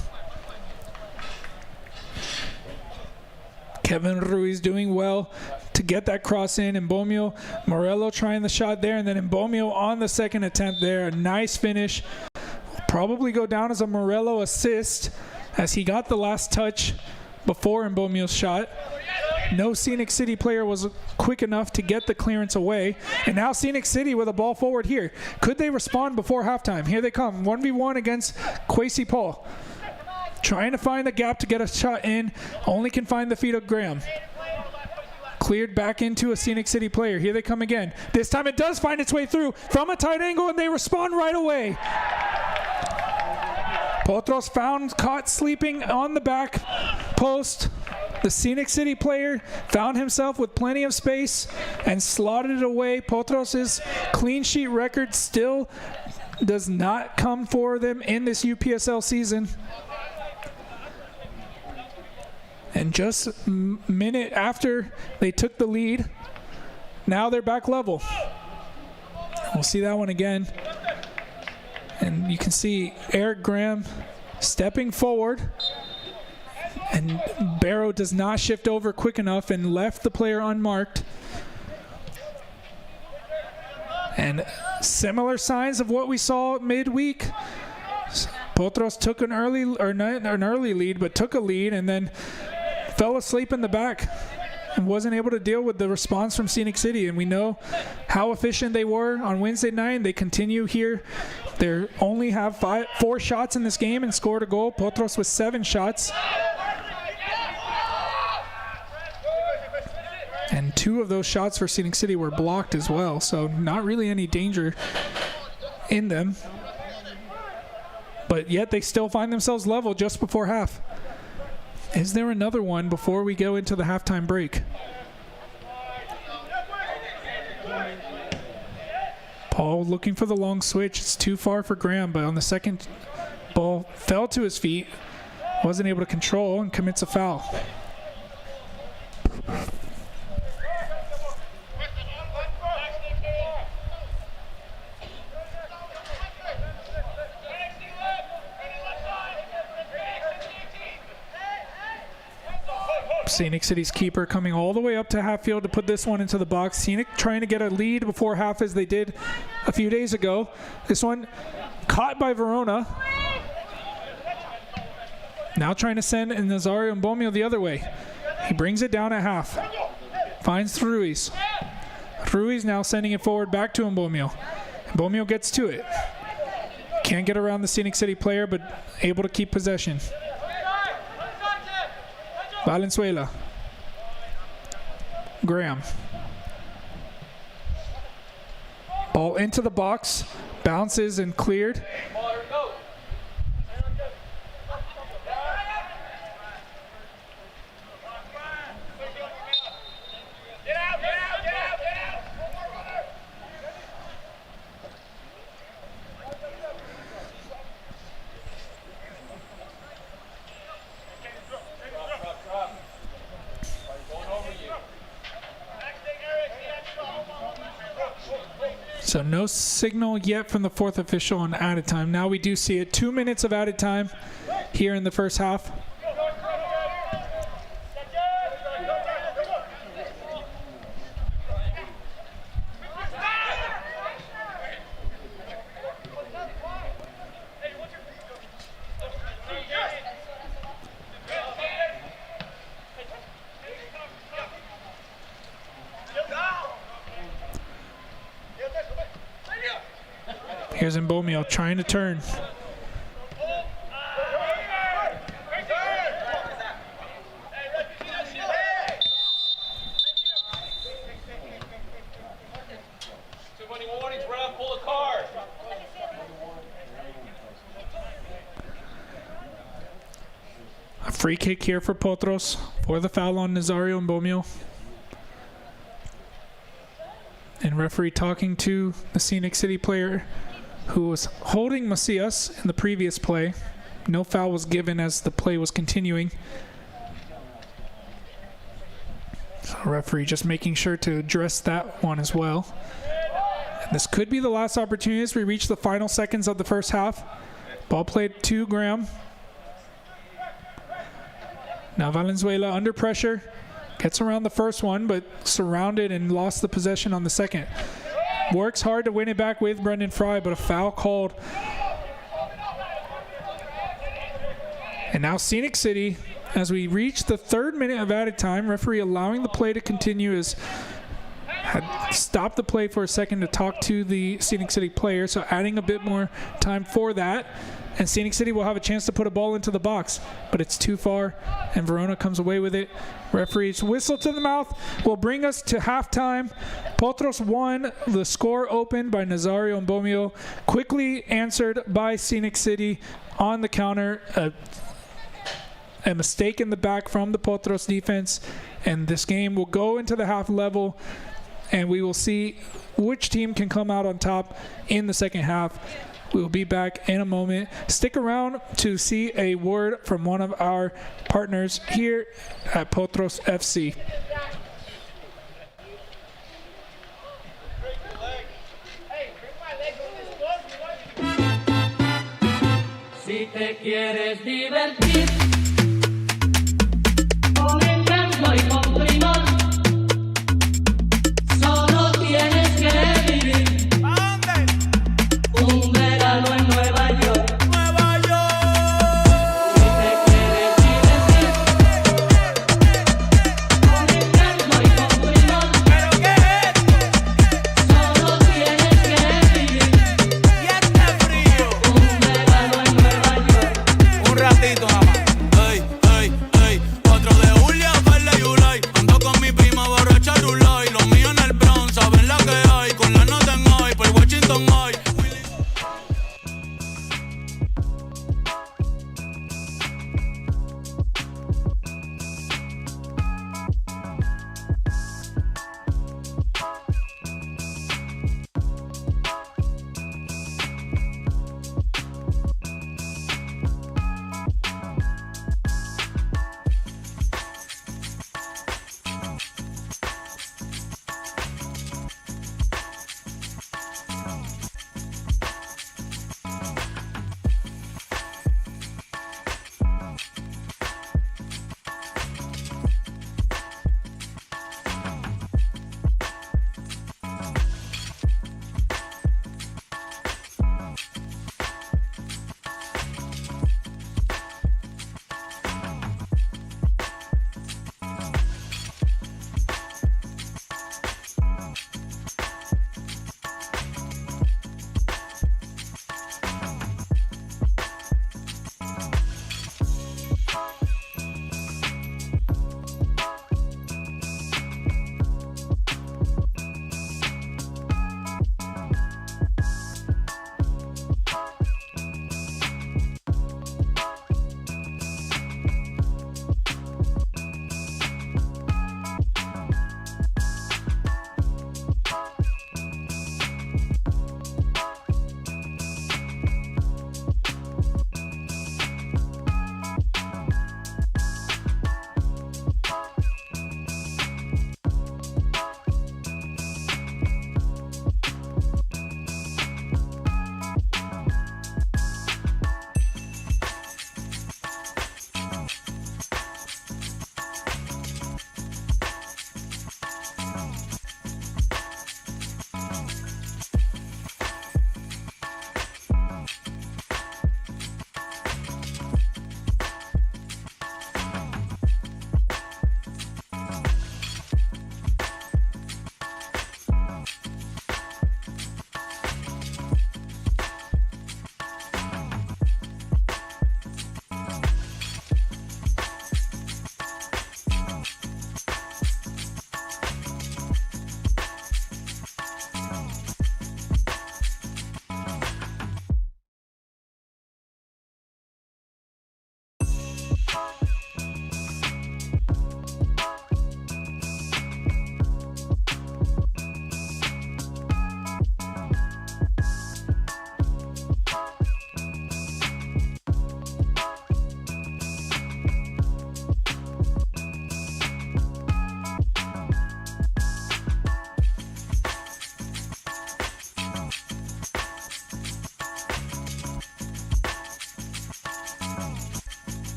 Kevin Ruiz doing well to get that cross in. Mbomio, Morello trying the shot there, and then Mbomio on the second attempt there. A nice finish. Will probably go down as a Morello assist as he got the last touch before Mbomio's shot. No Scenic City player was quick enough to get the clearance away. And now Scenic City with a ball forward here. Could they respond before halftime? Here they come. 1v1 against Kwesi Paul. Trying to find the gap to get a shot in. Only can find the feet of Graham. Cleared back into a Scenic City player. Here they come again. This time it does find its way through from a tight angle, and they respond right away. Potros caught sleeping on the back post. The Scenic City player found himself with plenty of space and slotted it away. Potros' clean sheet record still does not come for them in this UPSL season. And just a minute after they took the lead, now they're back level. We'll see that one again. And you can see Eric Graham stepping forward. And Barrow does not shift over quick enough and left the player unmarked. And similar signs of what we saw midweek. Potros took an early lead, but took a lead and then fell asleep in the back and wasn't able to deal with the response from Scenic City. And we know how efficient they were on Wednesday night. They continue here. They only have 4 shots in this game and scored a goal. Potros with 7 shots. And 2 of those shots for Scenic City were blocked as well, so not really any danger in them. But yet they still find themselves level just before half. Is there another one before we go into the halftime break? Paul looking for the long switch. It's too far for Graham, but on the second ball, fell to his feet, wasn't able to control, and commits a foul. Scenic City's keeper coming all the way up to half field to put this one into the box. Scenic trying to get a lead before half as they did a few days ago. This one caught by Verona. Now trying to send Nazario Mbomio the other way. He brings it down at half. Finds Ruiz. Ruiz now sending it forward back to Mbomio. Mbomio gets to it. Can't get around the Scenic City player, but able to keep possession. Valenzuela. Graham. Ball into the box. Bounces and cleared. So no signal yet from the 4th official on added time. Now we do see it. 2 minutes of added time here in the first half. Here's Mbomio trying to turn. A free kick here for Potros for the foul on Nazario Mbomio. And referee talking to the Scenic City player who was holding Macias in the previous play. No foul was given as the play was continuing. So referee just making sure to address that one as well. And this could be the last opportunity as we reach the final seconds of the first half. Ball played to Graham. Now Valenzuela under pressure. Gets around the first one, but surrounded and lost the possession on the second. Works hard to win it back with Brendan Fry, but a foul called. And now Scenic City, as we reach the 3rd minute of added time, referee allowing the play to continue, had stopped the play for a second to talk to the Scenic City player, so adding a bit more time for that. And Scenic City will have a chance to put a ball into the box, but it's too far, and Verona comes away with it. Referee's whistle to the mouth will bring us to halftime. Potros won. The score opened by Nazario Mbomio, quickly answered by Scenic City on the counter. A mistake in the back from the Potros defense, and this game will go into the half level, and we will see which team can come out on top in the second half. We will be back in a moment. Stick around to see a word from one of our partners here at Potros FC. Si te quieres divertir con encanto y con primor, solo tienes que vivir un verano en Nueva York. Nueva York. Si te quieres divertir con encanto y con primor, ¿pero qué es? Solo tienes que vivir y este frío un verano en Nueva York. Un ratito nada más.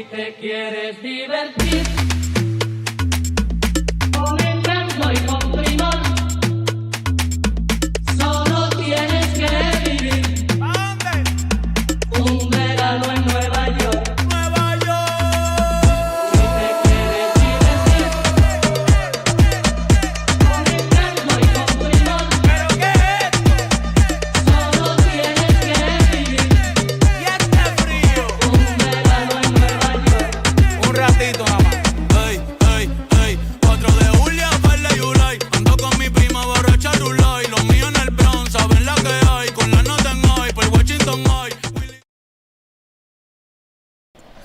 Si te quieres divertir con encanto y con primor, solo tienes que vivir un verano en Nueva York. Si te quieres divertir con encanto y con primor, solo tienes que vivir un verano en Nueva York. Un ratito nada más. Ey, ey, ey. 4 de julio, par de July. Ando con mi prima borracha Rulay. Los míos en el Bronx, saben la que hay. Con la nota en hoy, por Washington hoy.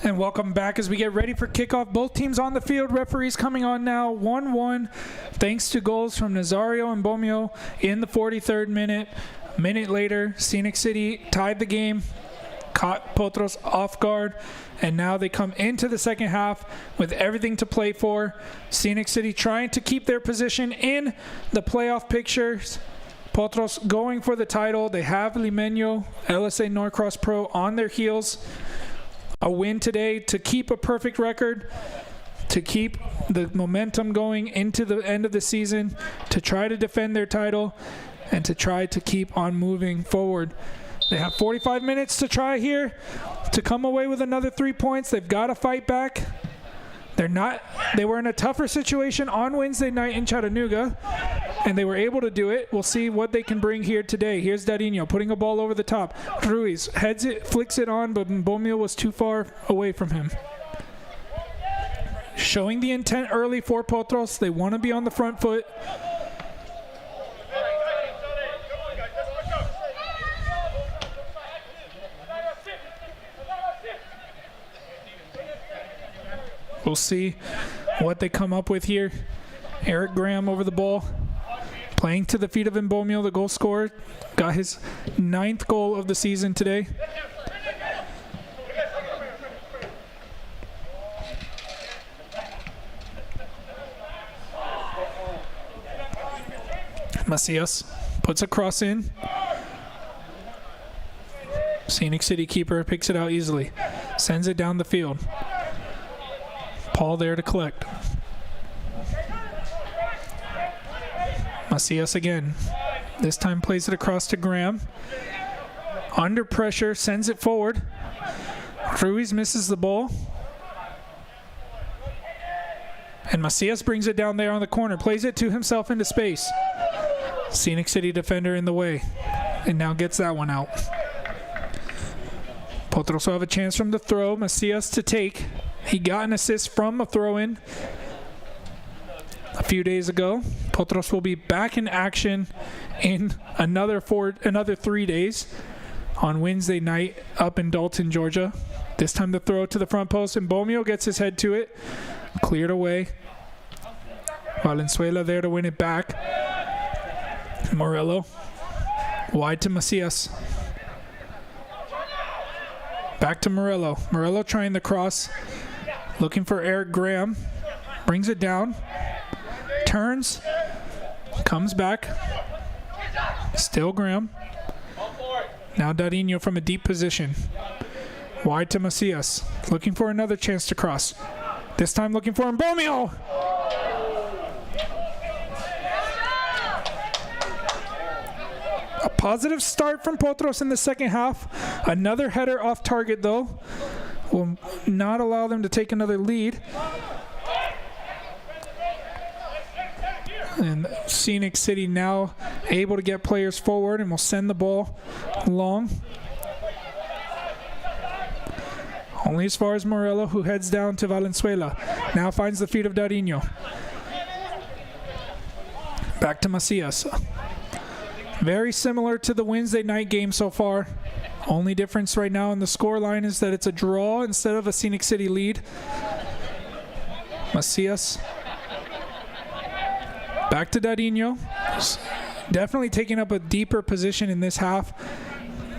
And welcome back as we get ready for kickoff. Both teams on the field. Referees coming on now. 1-1 thanks to goals from Nazario and Bomio in the 43rd minute. A minute later, Scenic City tied the game, caught Potros off guard, and now they come into the second half with everything to play for. Scenic City trying to keep their position in the playoff pictures. Potros going for the title. They have Limeño, LSA Norcross Pro on their heels. A win today to keep a perfect record, to keep the momentum going into the end of the season, to try to defend their title, and to try to keep on moving forward. They have 45 minutes to try here to come away with another 3 points. They've got to fight back. They were in a tougher situation on Wednesday night in Chattanooga, and they were able to do it. We'll see what they can bring here today. Here's Dadinho putting a ball over the top. Ruiz heads it, flicks it on, but Bomio was too far away from him. Showing the intent early for Potros. They want to be on the front foot. We'll see what they come up with here. Eric Graham over the ball, playing to the feet of Mbomio, the goal scorer. Got his 9th goal of the season today. Macias puts a cross in. Scenic City keeper picks it out easily. Sends it down the field. Paul there to collect. Macias again. This time plays it across to Graham. Under pressure, sends it forward. Ruiz misses the ball. And Macias brings it down there on the corner. Plays it to himself into space. Scenic City defender in the way. And now gets that one out. Potros will have a chance from the throw. Macias to take. He got an assist from a throw-in a few days ago. Potros will be back in action in another 3 days on Wednesday night up in Dalton, Georgia. This time the throw to the front post, and Bomio gets his head to it. Cleared away. Valenzuela there to win it back. Morello. Wide to Macias. Back to Morello. Morello trying the cross. Looking for Eric Graham. Brings it down. Turns. Comes back. Still Graham. Now Dadinho from a deep position. Wide to Macias. Looking for another chance to cross. This time looking for Mbomio. A positive start from Potros in the second half. Another header off target though. Will not allow them to take another lead. And Scenic City now able to get players forward and will send the ball long. Only as far as Morello, who heads down to Valenzuela. Now finds the feet of Dadinho. Back to Macias. Very similar to the Wednesday night game so far. Only difference right now in the score line is that it's a draw instead of a Scenic City lead. Macias. Back to Dadinho. Definitely taking up a deeper position in this half.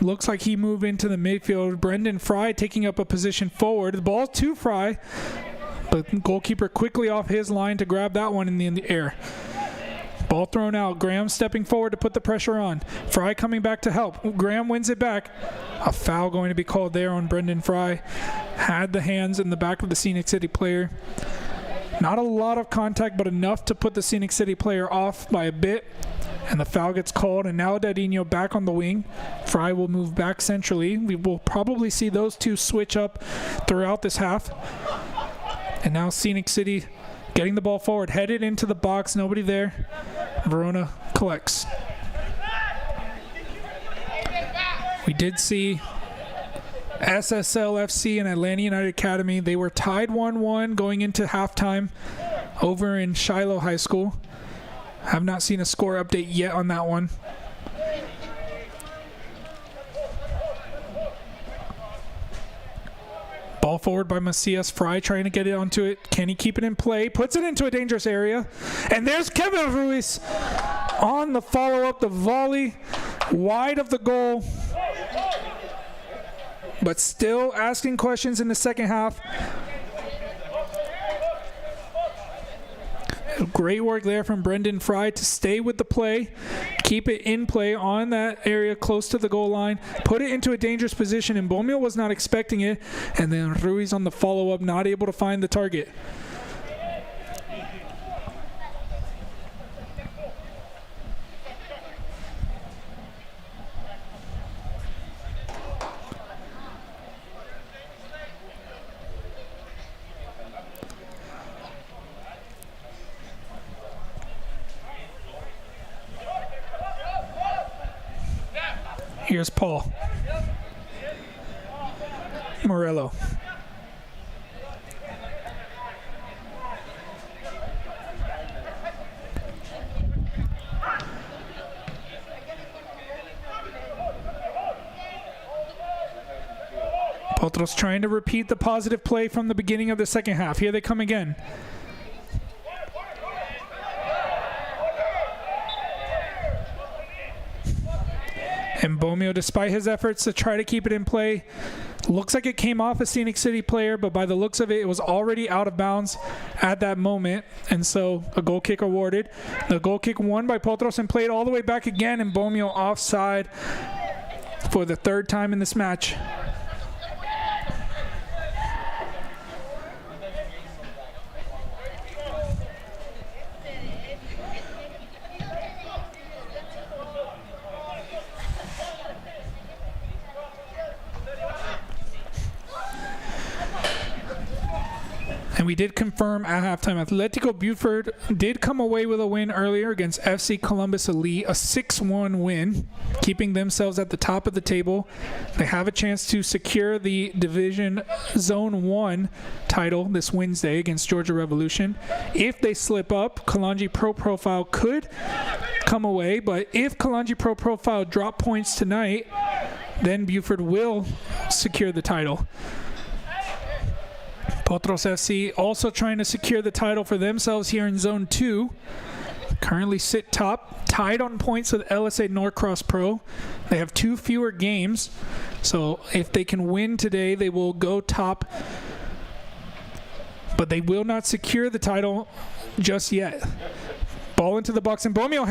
Looks like he moved into the midfield. Brendan Fry taking up a position forward. The ball to Fry, but goalkeeper quickly off his line to grab that one in the air. Ball thrown out. Graham stepping forward to put the pressure on. Fry coming back to help. Graham wins it back. A foul going to be called there on Brendan Fry. Had the hands in the back of the Scenic City player. Not a lot of contact, but enough to put the Scenic City player off by a bit. And the foul gets called, and now Dadinho back on the wing. Fry will move back centrally. We will probably see those two switch up throughout this half. And now Scenic City getting the ball forward, headed into the box, nobody there. Verona collects. We did see SSL FC and Atlanta United Academy. They were tied 1-1 going into halftime over in Shiloh High School. Have not seen a score update yet on that one. Ball forward by Macias. Fry trying to get it onto it. Can he keep it in play? Puts it into a dangerous area. And there's Kevin Ruiz on the follow-up, the volley, wide of the goal. But still asking questions in the second half. Great work there from Brendan Fry to stay with the play, keep it in play on that area close to the goal line, put it into a dangerous position, and Bomio was not expecting it, and then Ruiz on the follow-up, not able to find the target. Here's Paul. Morello. Potros trying to repeat the positive play from the beginning of the second half. Here they come again. And Bomio, despite his efforts to try to keep it in play, looks like it came off a Scenic City player, but by the looks of it, it was already out of bounds at that moment. And so a goal kick awarded. The goal kick won by Potros and played all the way back again, and Bomio offside for the third time in this match. And we did confirm at halftime, Atletico Buford did come away with a win earlier against FC Columbus Elite, a 6-1 win, keeping themselves at the top of the table. They have a chance to secure the Division Zone 1 title this Wednesday against Georgia Revolution. If they slip up, Kalanji Pro Profile could come away, but if Kalanji Pro Profile drop points tonight, then Buford will secure the title. Potros FC also trying to secure the title for themselves here in Zone 2. Currently sit top, tied on points with LSA Norcross Pro. They have 2 fewer games, so if they can win today, they will go top. But they will not secure the title just yet. Ball into the box, and Bomio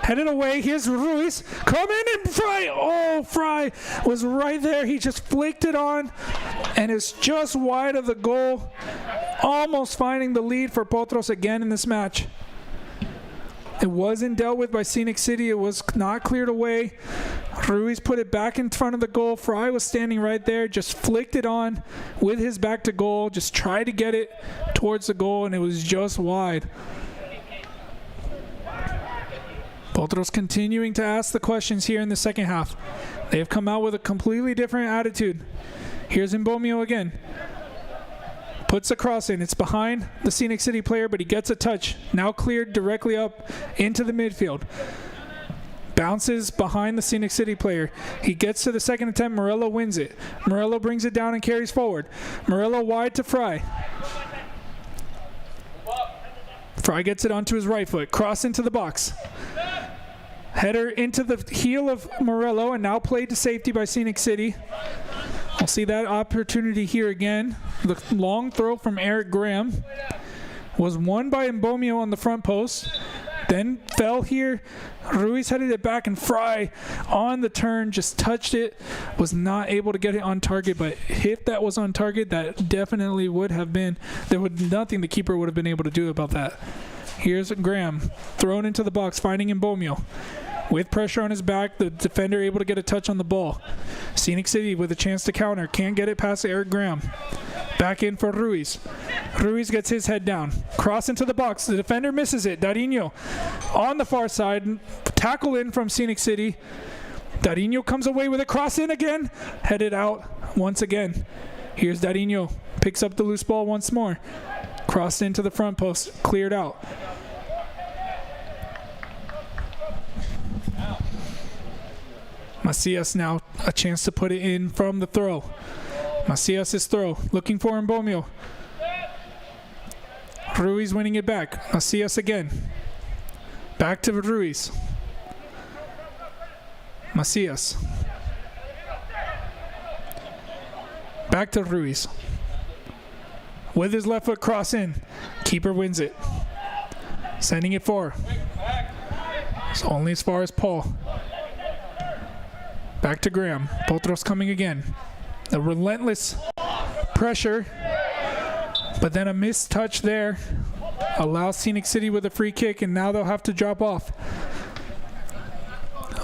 headed away. Here's Ruiz. Come in and Fry. Oh, Fry was right there. He just flicked it on, and it's just wide of the goal. Almost finding the lead for Potros again in this match. It wasn't dealt with by Scenic City. It was not cleared away. Ruiz put it back in front of the goal. Fry was standing right there, just flicked it on with his back to goal, just tried to get it towards the goal, and it was just wide. Potros continuing to ask the questions here in the second half. They have come out with a completely different attitude. Here's Mbomio again. Puts a cross in. It's behind the Scenic City player, but he gets a touch. Now cleared directly up into the midfield. Bounces behind the Scenic City player. He gets to the second attempt. Morello wins it. Morello brings it down and carries forward. Morello wide to Fry. Fry gets it onto his right foot. Cross into the box. Header into the heel of Morello, and now played to safety by Scenic City. We'll see that opportunity here again. The long throw from Eric Graham was won by Mbomio on the front post. then fell here. Ruiz headed it back, and Fry on the turn just touched it, was not able to get it on target, but if that was on target, that definitely would have been. There would nothing the keeper would have been able to do about that. Here's Graham thrown into the box, finding Mbomio. With pressure on his back, the defender able to get a touch on the ball. Scenic City with a chance to counter. Can't get it past Eric Graham. Back in for Ruiz. Ruiz gets his head down. Cross into the box. The defender misses it. Darinho on the far side. Tackle in from Scenic City. Darinho comes away with a cross in again. Headed out once again. Here's Darinho. Picks up the loose ball once more. Crossed into the front post. Cleared out. Macias now a chance to put it in from the throw. Macias' throw, looking for Mbomio. Ruiz winning it back. Macias again. Back to Ruiz. Macias. Back to Ruiz. With his left foot cross in. Keeper wins it. Sending it forward. It's only as far as Paul. Back to Graham. Potros coming again. A relentless pressure, but then a missed touch there allows Scenic City with a free kick, and now they'll have to drop off.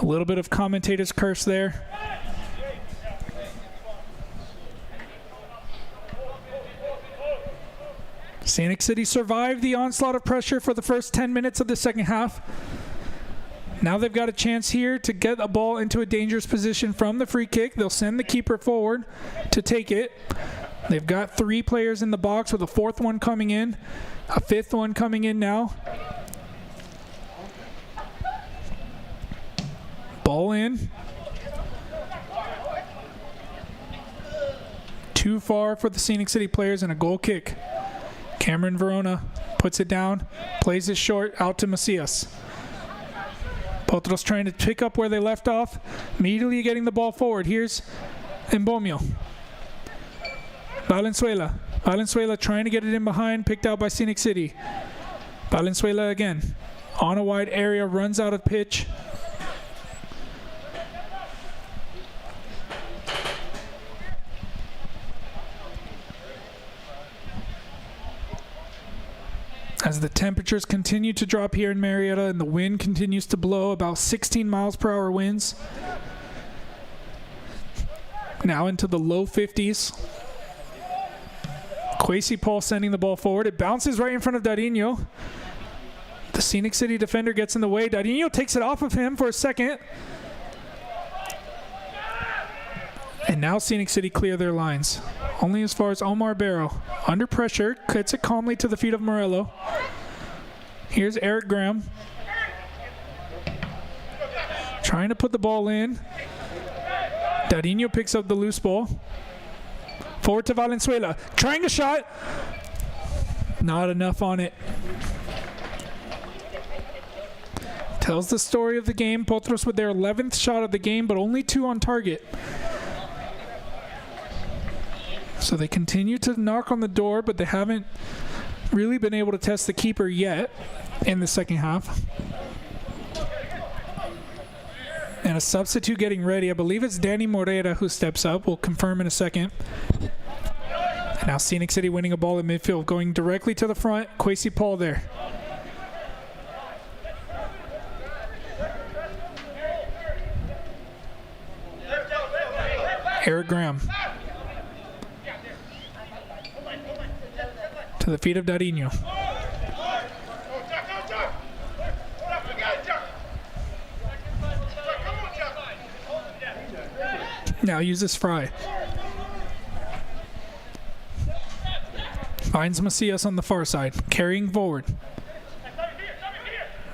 A little bit of commentator's curse there. Scenic City survived the onslaught of pressure for the first 10 minutes of the second half. Now they've got a chance here to get a ball into a dangerous position from the free kick. They'll send the keeper forward to take it. They've got 3 players in the box with a 4th one coming in, a 5th one coming in now. Ball in. Too far for the Scenic City players and a goal kick. Cameron Verona puts it down, plays it short out to Macias. Potros trying to pick up where they left off, immediately getting the ball forward. Here's Mbomio. Valenzuela trying to get it in behind, picked out by Scenic City. Valenzuela again, on a wide area, runs out of pitch. As the temperatures continue to drop here in Marietta and the wind continues to blow, about 16 miles per hour winds. Now into the low 50s. Kwesi Paul sending the ball forward. It bounces right in front of Darinho. The Scenic City defender gets in the way. Darinho takes it off of him for a second. And now Scenic City clear their lines. Only as far as Omar Barrow. Under pressure, cuts it calmly to the feet of Morello. Here's Eric Graham. Trying to put the ball in. Darinho picks up the loose ball. Forward to Valenzuela. Trying a shot. Not enough on it. Tells the story of the game. Potros with their 11th shot of the game, but only 2 on target. So they continue to knock on the door, but they haven't really been able to test the keeper yet in the second half. And a substitute getting ready. I believe it's Danny Morera who steps up. We'll confirm in a second. And now Scenic City winning a ball in midfield, going directly to the front. Kwesi Paul there. Eric Graham. To the feet of Darinho. Now uses Fry. Finds Macias on the far side, carrying forward.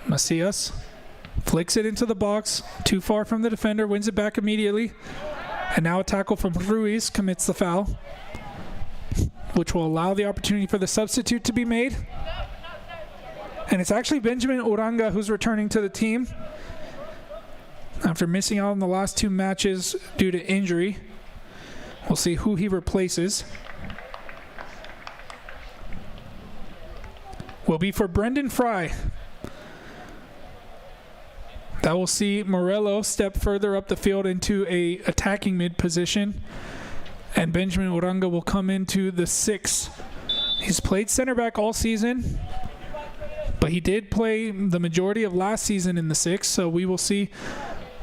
Macias flicks it into the box, too far from the defender, wins it back immediately. And now a tackle from Ruiz commits the foul, which will allow the opportunity for the substitute to be made. And it's actually Benjamin Uranga who's returning to the team after missing out on the last 2 matches due to injury. We'll see who he replaces. Will be for Brendan Fry. That will see Morello step further up the field into a attacking mid position, and Benjamin Uranga will come into the 6. He's played center back all season, but he did play the majority of last season in the 6, so we will see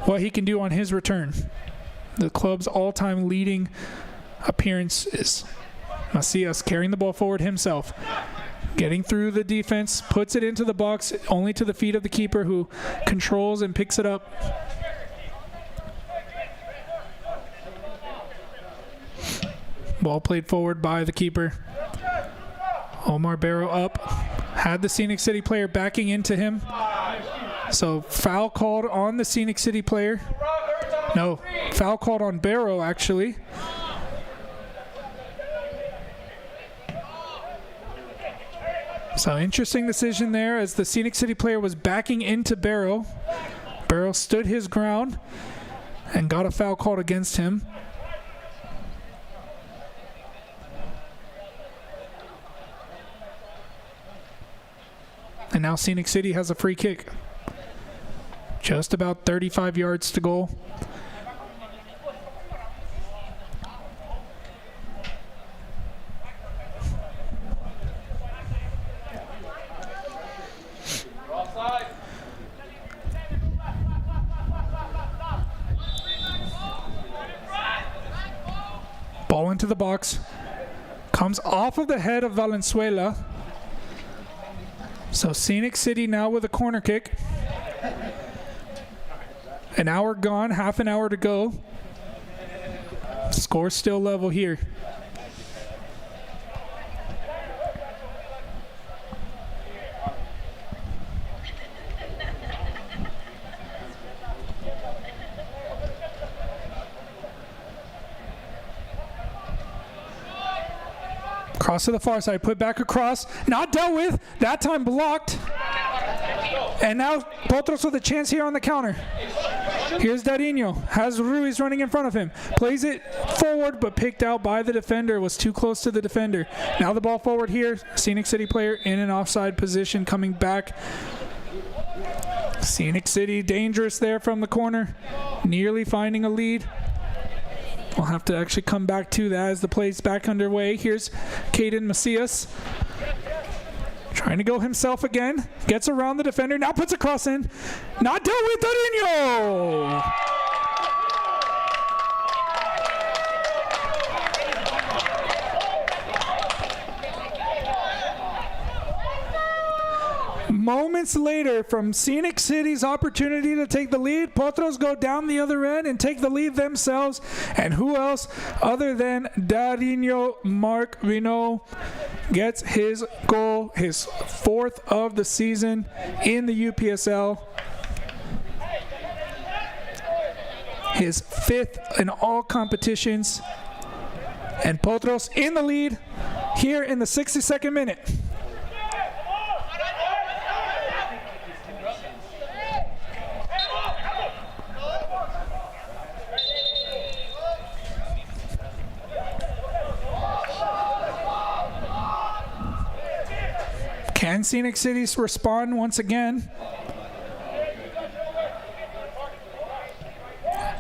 what he can do on his return. The club's all-time leading appearance is Macias carrying the ball forward himself, getting through the defense, puts it into the box, only to the feet of the keeper, who controls and picks it up. Ball played forward by the keeper. Omar Barrow up, had the Scenic City player backing into him. So foul called on the Scenic City player. No, foul called on Barrow, actually. So interesting decision there, as the Scenic City player was backing into Barrow. Barrow stood his ground and got a foul called against him. And now Scenic City has a free kick. Just about 35 yards to goal. Ball into the box. Comes off of the head of Valenzuela. So Scenic City now with a corner kick. An hour gone, half an hour to go. Score still level here. Cross to the far side, put back across, not dealt with, that time blocked. And now Potros with a chance here on the counter. Here's Darinho, has Ruiz running in front of him, plays it forward but picked out by the defender, was too close to the defender. Now the ball forward here, Scenic City player in an offside position coming back. Scenic City dangerous there from the corner, nearly finding a lead. We'll have to actually come back to that as the play's back underway. Here's Caden Macias. Trying to go himself again. Gets around the defender. Now puts a cross in. Not dealt with Darinho. Moments later, from Scenic City's opportunity to take the lead, Potros go down the other end and take the lead themselves. And who else other than Darinho Mark Vino gets his goal, his 4th of the season in the UPSL. His 5th in all competitions. And Potros in the lead here in the 62nd minute. Can Scenic City respond once again?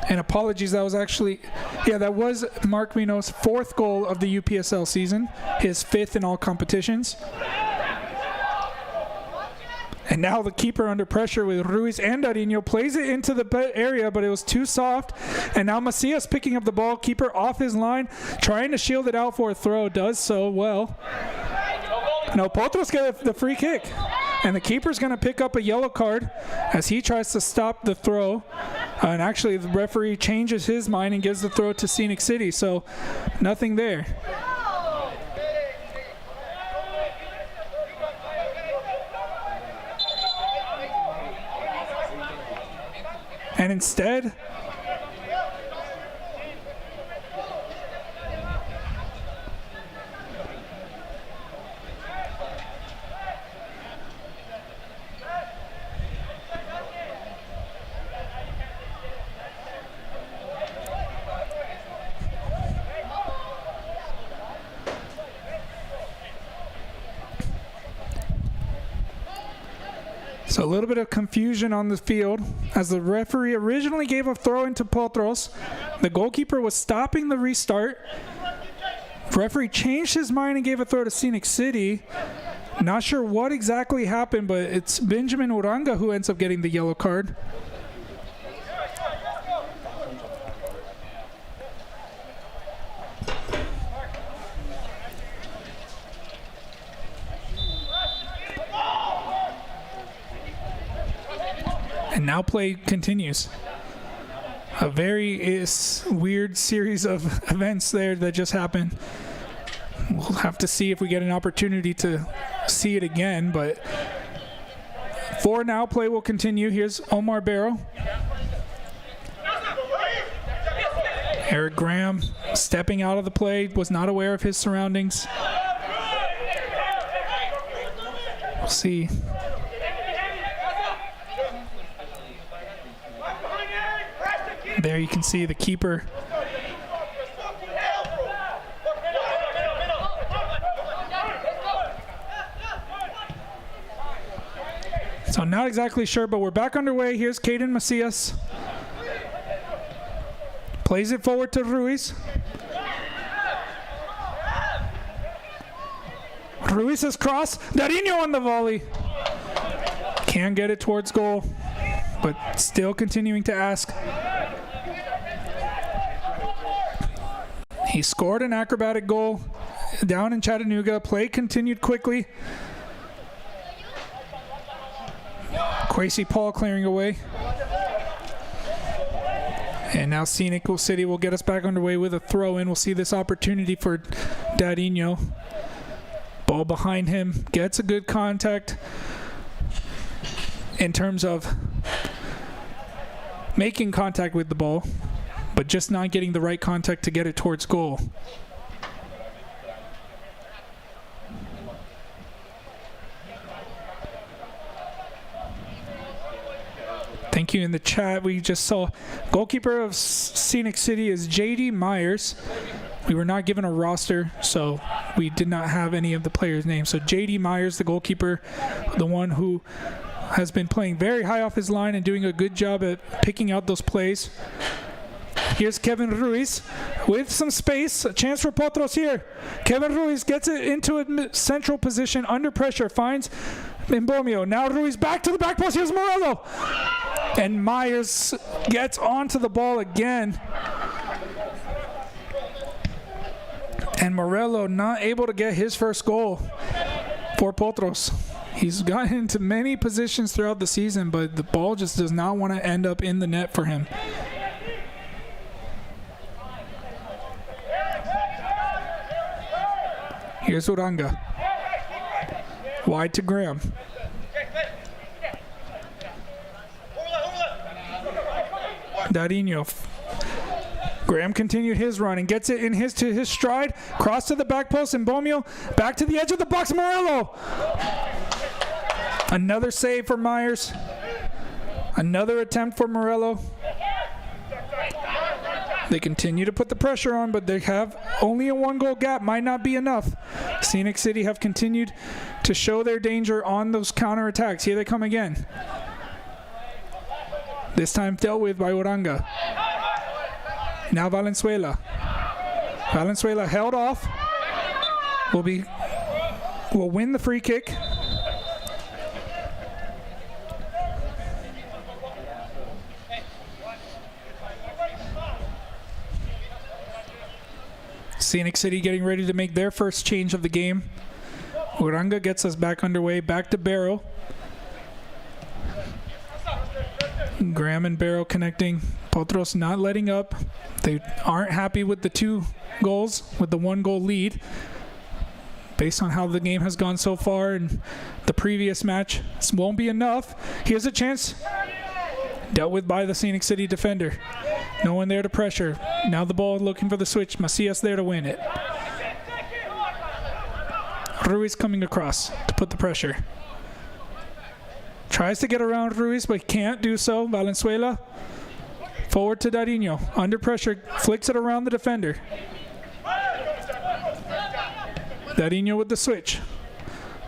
And apologies, that was actually, that was Mark Vino's 4th goal of the UPSL season, his 5th in all competitions. And now the keeper under pressure with Ruiz and Darinho plays it into the area, but it was too soft. And now Macias picking up the ball, keeper off his line, trying to shield it out for a throw, does so well. No, Potros get the free kick, and the keeper's going to pick up a yellow card as he tries to stop the throw. And actually, the referee changes his mind and gives the throw to Scenic City, so nothing there. And instead, So a little bit of confusion on the field as the referee originally gave a throw into Potros. The goalkeeper was stopping the restart. Referee changed his mind and gave a throw to Scenic City. Not sure what exactly happened, but it's Benjamin Uranga who ends up getting the yellow card. And now play continues. A very weird series of events there that just happened. We'll have to see if we get an opportunity to see it again, but for now, play will continue. Here's Omar Barrow. Eric Graham stepping out of the play, was not aware of his surroundings. We'll see. There you can see the keeper. So I'm not exactly sure, but we're back underway. Here's Caden Macias. Plays it forward to Ruiz. Ruiz's cross. Darinho on the volley. Can't get it towards goal, but still continuing to ask. He scored an acrobatic goal down in Chattanooga. Play continued quickly. Quasi Paul clearing away. And now Scenic City will get us back underway with a throw in. We'll see this opportunity for Darinho. Ball behind him. Gets a good contact in terms of making contact with the ball, but just not getting the right contact to get it towards goal. Thank you in the chat. We just saw goalkeeper of Scenic City is J.D. Myers. We were not given a roster, so we did not have any of the players' names. So J.D. Myers, the goalkeeper, the one who has been playing very high off his line and doing a good job at picking out those plays. Here's Kevin Ruiz with some space. A chance for Potros here. Kevin Ruiz gets it into a central position under pressure. Finds Mbomio. Now Ruiz back to the back post. Here's Morello. And Myers gets onto the ball again. And Morello not able to get his first goal for Potros. He's gotten into many positions throughout the season, but the ball just does not want to end up in the net for him. Here's Uranga. Wide to Graham. Darinho. Graham continued his run and gets it in his stride. Cross to the back post, and Mbomio back to the edge of the box. Morello. Another save for Myers. Another attempt for Morello. They continue to put the pressure on, but they have only a one-goal gap. Might not be enough. Scenic City have continued to show their danger on those counterattacks. Here they come again. This time dealt with by Uranga. Now Valenzuela. Valenzuela held off. Will win the free kick. Scenic City getting ready to make their first change of the game. Uranga gets us back underway. Back to Barrow. Graham and Barrow connecting. Potros not letting up. They aren't happy with the 2 goals, with the 1-goal lead. Based on how the game has gone so far in the previous match, this won't be enough. Here's a chance. Dealt with by the Scenic City defender. No one there to pressure. Now the ball looking for the switch. Macias there to win it. Ruiz coming across to put the pressure. Tries to get around Ruiz, but can't do so. Valenzuela forward to Darinho. Under pressure, flicks it around the defender. Darinho with the switch.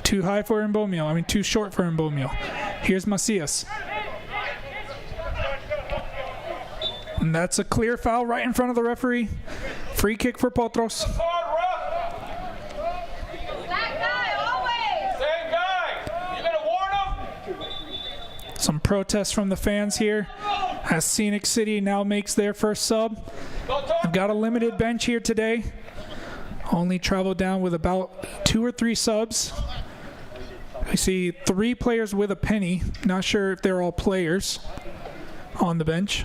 Too high for Mbomio. Too short for Mbomio. Here's Macias. And that's a clear foul right in front of the referee. Free kick for Potros. Some protests from the fans here as Scenic City now makes their first sub. I've got a limited bench here today. Only traveled down with about 2 or 3 subs. I see 3 players with a penny. Not sure if they're all players on the bench.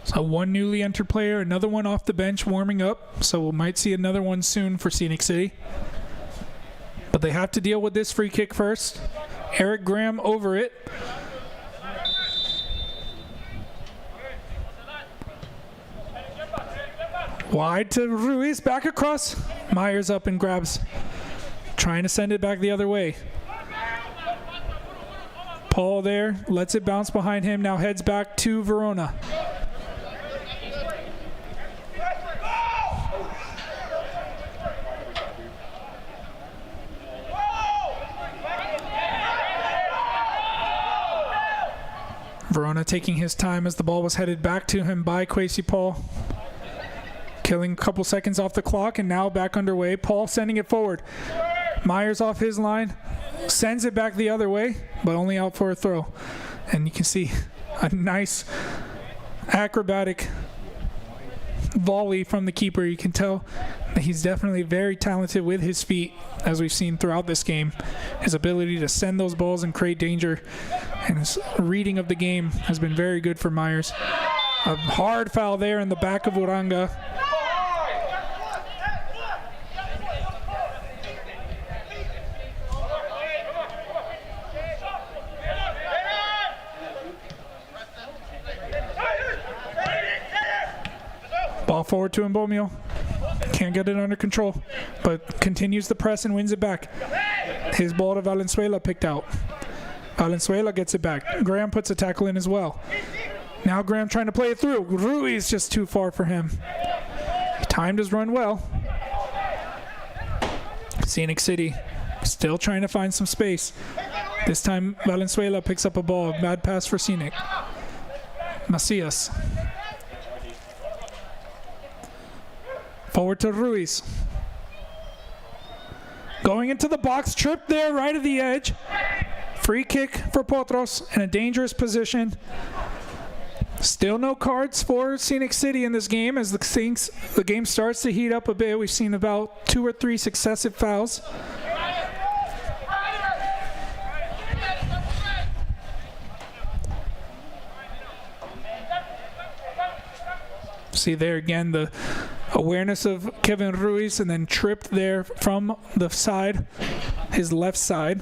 So one newly entered player, another one off the bench warming up. So we might see another one soon for Scenic City. But they have to deal with this free kick first. Eric Graham over it. Wide to Ruiz, back across. Myers up and grabs. Trying to send it back the other way. Paul there, lets it bounce behind him, now heads back to Verona. Verona taking his time as the ball was headed back to him by Kwesi Paul. Killing a couple seconds off the clock and now back underway. Paul sending it forward. Myers off his line. Sends it back the other way, but only out for a throw. And you can see a nice acrobatic volley from the keeper. You can tell that he's definitely very talented with his feet, as we've seen throughout this game. His ability to send those balls and create danger, and his reading of the game has been very good for Myers. A hard foul there in the back of Uranga. Ball forward to Mbomio. Can't get it under control, but continues the press and wins it back. His ball to Valenzuela picked out. Valenzuela gets it back. Graham puts a tackle in as well. Now Graham trying to play it through. Ruiz just too far for him. He timed his run well. Scenic City still trying to find some space. This time Valenzuela picks up a ball. Bad pass for Scenic. Macias. Forward to Ruiz. Going into the box, tripped there right at the edge. Free kick for Potros in a dangerous position. Still no cards for Scenic City in this game as the game starts to heat up a bit. We've seen about 2 or 3 successive fouls. See there again the awareness of Kevin Ruiz and then tripped there from the side, his left side,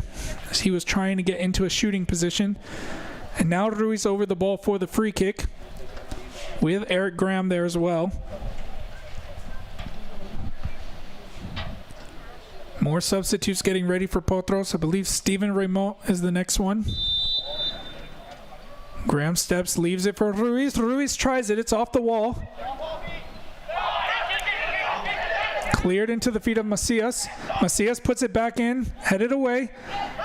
as he was trying to get into a shooting position. And now Ruiz over the ball for the free kick with Eric Graham there as well. More substitutes getting ready for Potros. I believe Steven Raymond is the next one. Graham steps, leaves it for Ruiz. Ruiz tries it. It's off the wall. Cleared into the feet of Macias. Macias puts it back in, headed away.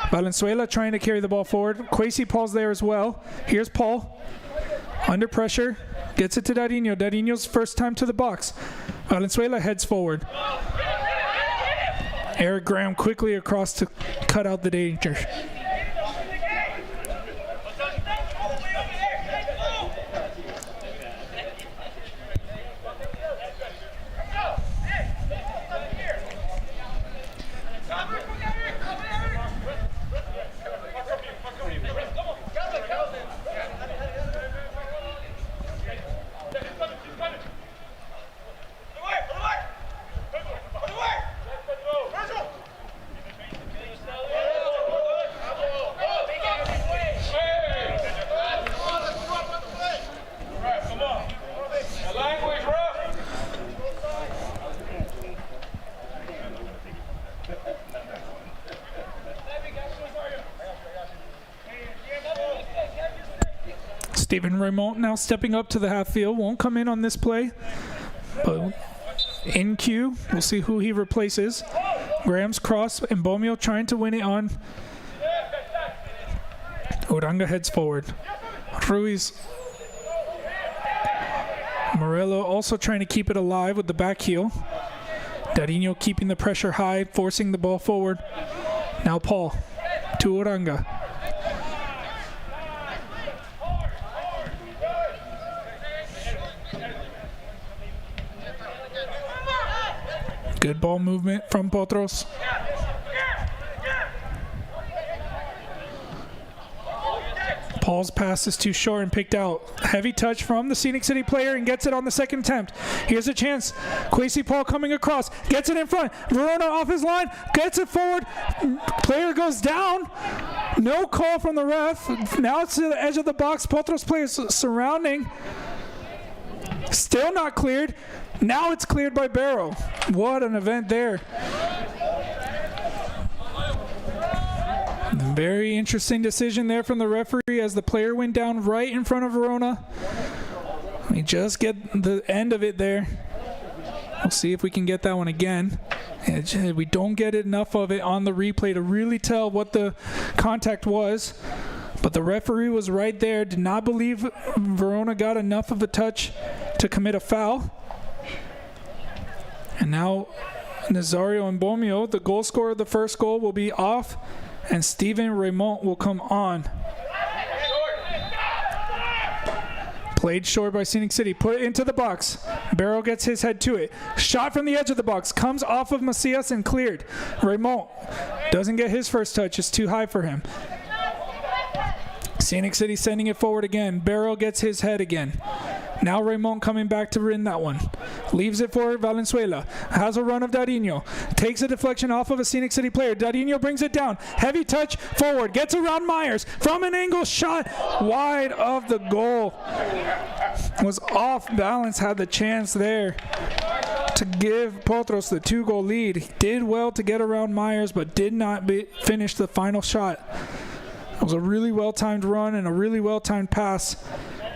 Valenzuela trying to carry the ball forward. Kwesi Paul's there as well. Here's Paul. Under pressure. Gets it to Darinho. Darinho's first time to the box. Valenzuela heads forward. Eric Graham quickly across to cut out the danger. Steven Raymond now stepping up to the half field. Won't come in on this play, but in queue, we'll see who he replaces. Graham's cross, and Bomio trying to win it on. Uranga heads forward. Ruiz. Morello also trying to keep it alive with the back heel. Darinho keeping the pressure high, forcing the ball forward. Now Paul to Uranga. Good ball movement from Potros. Paul's pass is too short and picked out. Heavy touch from the Scenic City player and gets it on the second attempt. Here's a chance. Kwesi Paul coming across. Gets it in front. Verona off his line. Gets it forward. Player goes down. No call from the ref. Now it's to the edge of the box. Potros players surrounding. Still not cleared. Now it's cleared by Barrow. What an event there. Very interesting decision there from the referee as the player went down right in front of Verona. We just get the end of it there. We'll see if we can get that one again. We don't get enough of it on the replay to really tell what the contact was. But the referee was right there. Did not believe Verona got enough of a touch to commit a foul. And now Nazario and Bomio, the goal scorer of the first goal, will be off. And Steven Raymond will come on. Played short by Scenic City. Put it into the box. Barrow gets his head to it. Shot from the edge of the box. Comes off of Macias and cleared. Raymond doesn't get his first touch. It's too high for him. Scenic City sending it forward again. Barrow gets his head again. Now Raymond coming back to win that one. Leaves it for Valenzuela. Has a run of Darinho. Takes a deflection off of a Scenic City player. Darinho brings it down. Heavy touch forward. Gets around Myers. From an angle shot. Wide of the goal. Was off balance. Had the chance there to give Potros the 2-goal lead. He did well to get around Myers, but did not finish the final shot. It was a really well-timed run and a really well-timed pass.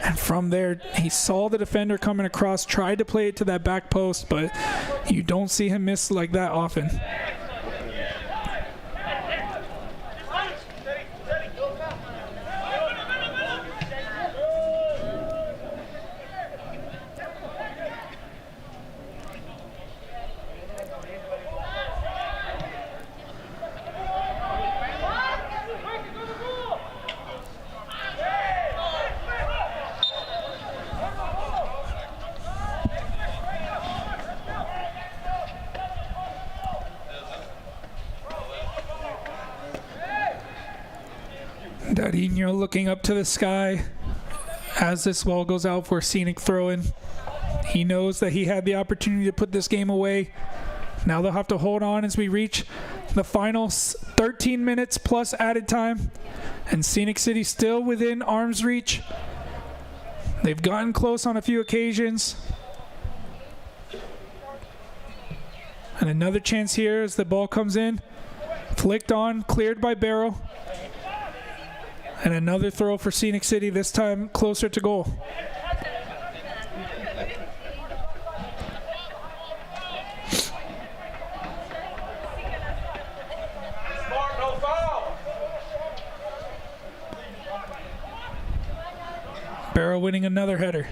And from there, he saw the defender coming across, tried to play it to that back post, but you don't see him miss like that often. Darinho looking up to the sky as this ball goes out for a scenic throw-in. He knows that he had the opportunity to put this game away. Now they'll have to hold on as we reach the final 13 minutes plus added time. And Scenic City still within arm's reach. They've gotten close on a few occasions. And another chance here as the ball comes in. Flicked on, cleared by Barrow. And another throw for Scenic City, this time closer to goal. Barrow winning another header.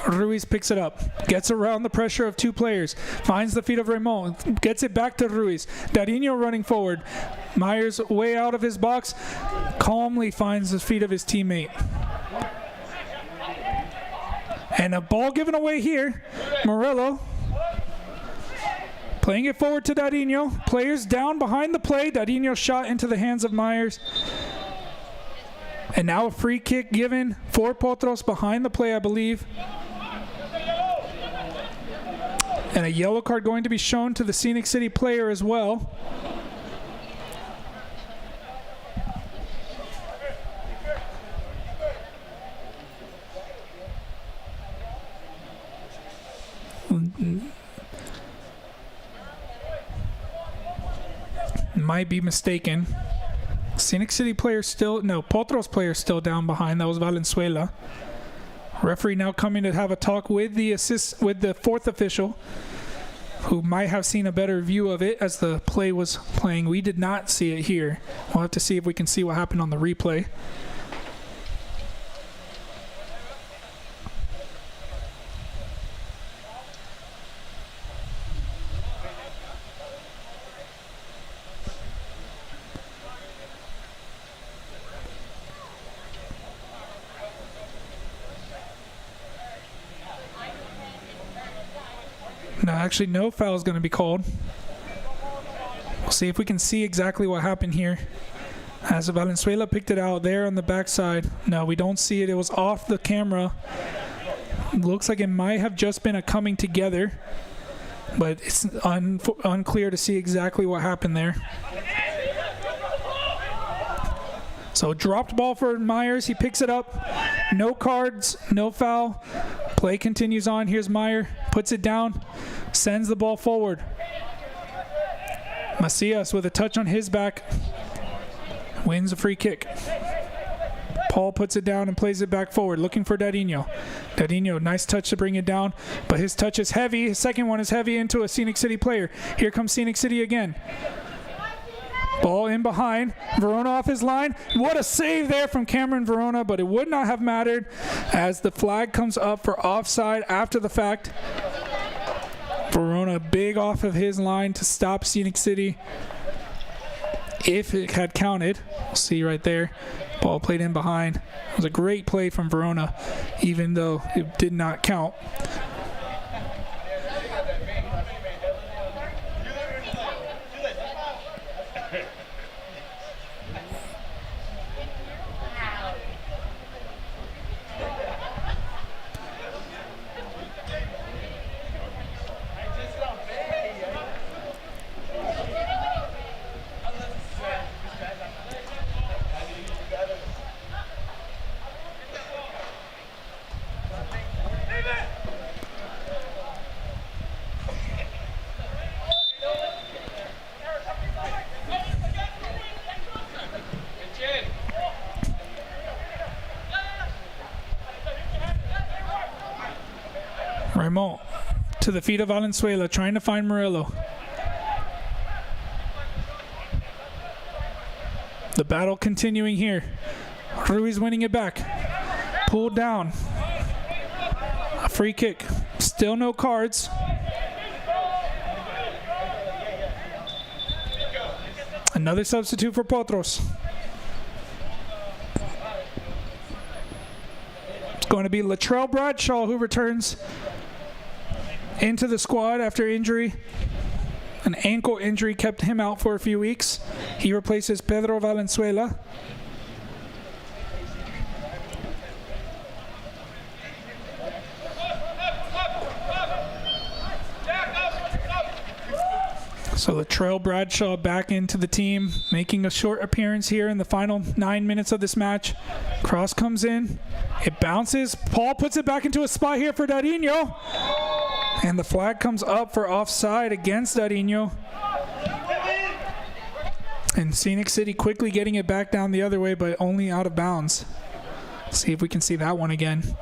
Ruiz picks it up, gets around the pressure of two players, finds the feet of Raymond, gets it back to Ruiz. Darinho running forward. Myers way out of his box, calmly finds the feet of his teammate. And a ball given away here. Morello playing it forward to Darinho. Players down behind the play. Darinho shot into the hands of Myers. And now a free kick given for Potros behind the play, I believe. And a yellow card going to be shown to the Scenic City player as well. Might be mistaken. Scenic City player still, no, Potros player still down behind. That was Valenzuela. Referee now coming to have a talk with the fourth official, who might have seen a better view of it as the play was playing. We did not see it here. We'll have to see if we can see what happened on the replay. No, actually, no foul is going to be called. We'll see if we can see exactly what happened here. As Valenzuela picked it out there on the backside. No, we don't see it. It was off the camera. Looks like it might have just been a coming together, but it's unclear to see exactly what happened there. So dropped ball for Myers. He picks it up. No cards, no foul. Play continues on. Here's Meyer. Puts it down. Sends the ball forward. Macias with a touch on his back. Wins a free kick. Paul puts it down and plays it back forward, looking for Dadinho. Dadinho, nice touch to bring it down, but his touch is heavy. His second one is heavy into a Scenic City player. Here comes Scenic City again. Ball in behind. Verona off his line. What a save there from Cameron Verona, but it would not have mattered as the flag comes up for offside after the fact. Verona big off of his line to stop Scenic City. If it had counted, we'll see right there. Ball played in behind. It was a great play from Verona, even though it did not count. Raymond to the feet of Valenzuela, trying to find Murillo. The battle continuing here. Ruiz winning it back. Pulled down. A free kick. Still no cards. Another substitute for Potros. It's going to be Latrell Bradshaw who returns into the squad after injury. An ankle injury kept him out for a few weeks. He replaces Pedro Valenzuela. So Latrell Bradshaw back into the team, making a short appearance here in the final 9 minutes of this match. Cross comes in. It bounces. Paul puts it back into a spot here for Dadinho. And the flag comes up for offside against Dadinho. And Scenic City quickly getting it back down the other way, but only out of bounds. See if we can see that one again.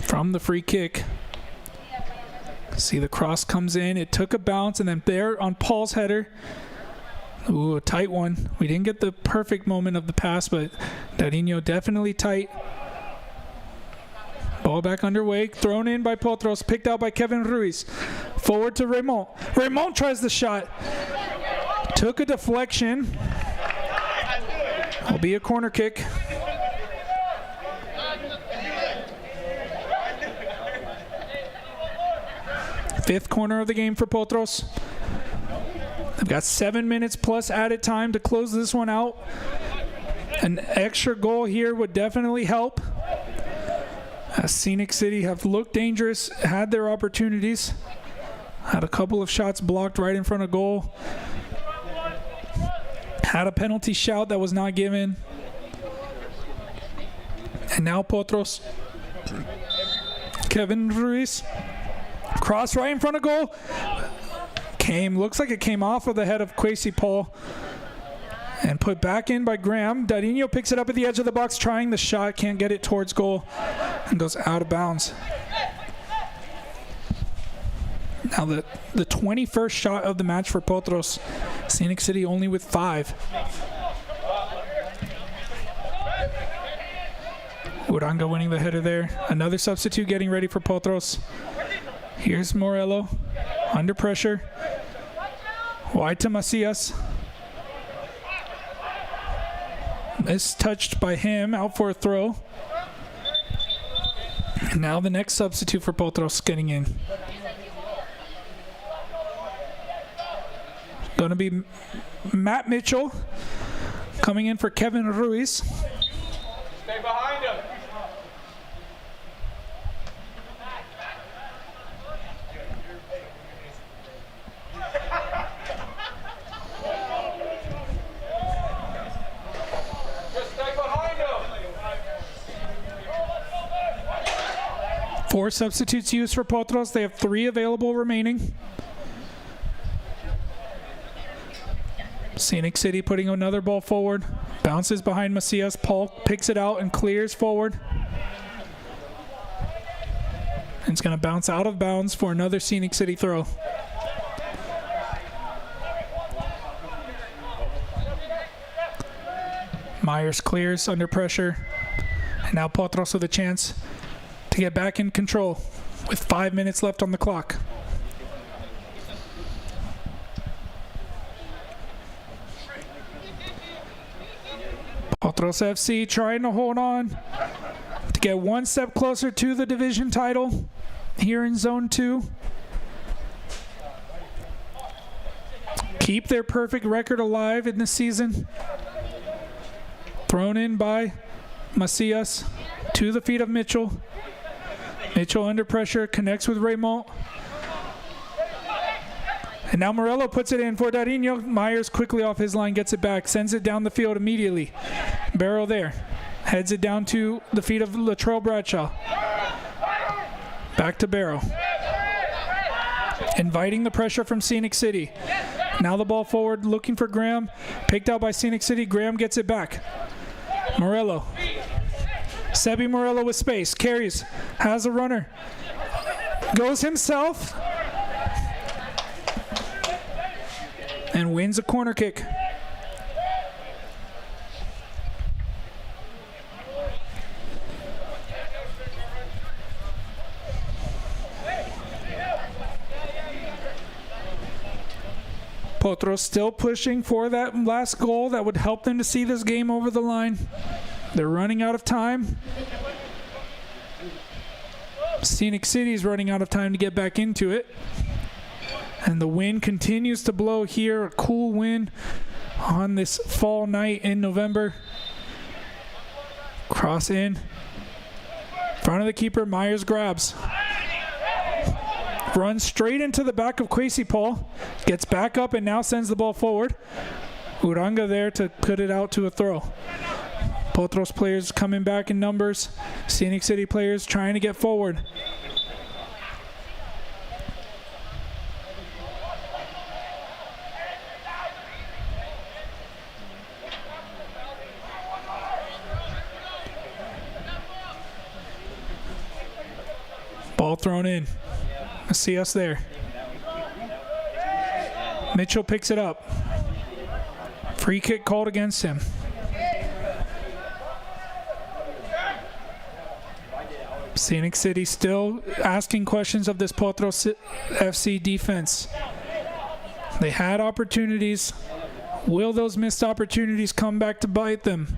From the free kick. See the cross comes in. It took a bounce, and then there on Paul's header. Ooh, a tight one. We didn't get the perfect moment of the pass, but Dadinho definitely tight. Ball back underway, thrown in by Potros, picked out by Kevin Ruiz. Forward to Raymond. Raymond tries the shot. Took a deflection. Will be a corner kick. Fifth corner of the game for Potros. They've got 7 minutes plus added time to close this one out. An extra goal here would definitely help. As Scenic City have looked dangerous, had their opportunities. Had a couple of shots blocked right in front of goal. Had a penalty shout that was not given. And now Potros. Kevin Ruiz. Cross right in front of goal. Looks like it came off of the head of Kwesi Paul and put back in by Graham. Dadinho picks it up at the edge of the box, trying the shot, can't get it towards goal, and goes out of bounds. Now the 21st shot of the match for Potros. Scenic City only with 5. Uranga winning the header there. Another substitute getting ready for Potros. Here's Morello under pressure. Wide to Macias. Mistouched by him, out for a throw. And now the next substitute for Potros getting in. Going to be Matt Mitchell coming in for Kevin Ruiz. Stay behind him. Just stay behind him. 4 substitutes used for Potros. They have 3 available remaining. Scenic City putting another ball forward. Bounces behind Macias. Paul picks it out and clears forward. And it's going to bounce out of bounds for another Scenic City throw. Myers clears under pressure. And now Potros with a chance to get back in control with 5 minutes left on the clock. Potros FC trying to hold on to get one step closer to the division title here in Zone 2. Keep their perfect record alive in this season. Thrown in by Macias to the feet of Mitchell. Mitchell under pressure, connects with Raymond. And now Morello puts it in for Dadinho. Myers quickly off his line, gets it back, sends it down the field immediately. Barrow there. Heads it down to the feet of Latrell Bradshaw. Back to Barrow. Inviting the pressure from Scenic City. Now the ball forward, looking for Graham. Picked out by Scenic City. Graham gets it back. Morello. Sebi Morello with space. Carries. Has a runner. Goes himself. And wins a corner kick. Potros still pushing for that last goal that would help them to see this game over the line. They're running out of time. Scenic City is running out of time to get back into it. And the wind continues to blow here, a cool wind on this fall night in November. Cross in. Front of the keeper, Myers grabs. Runs straight into the back of Kwesi Paul. Gets back up and now sends the ball forward. Uranga there to put it out to a throw. Potros players coming back in numbers. Scenic City players trying to get forward. Ball thrown in. Macias there. Mitchell picks it up. Free kick called against him. Scenic City still asking questions of this Potros FC defense. They had opportunities. Will those missed opportunities come back to bite them?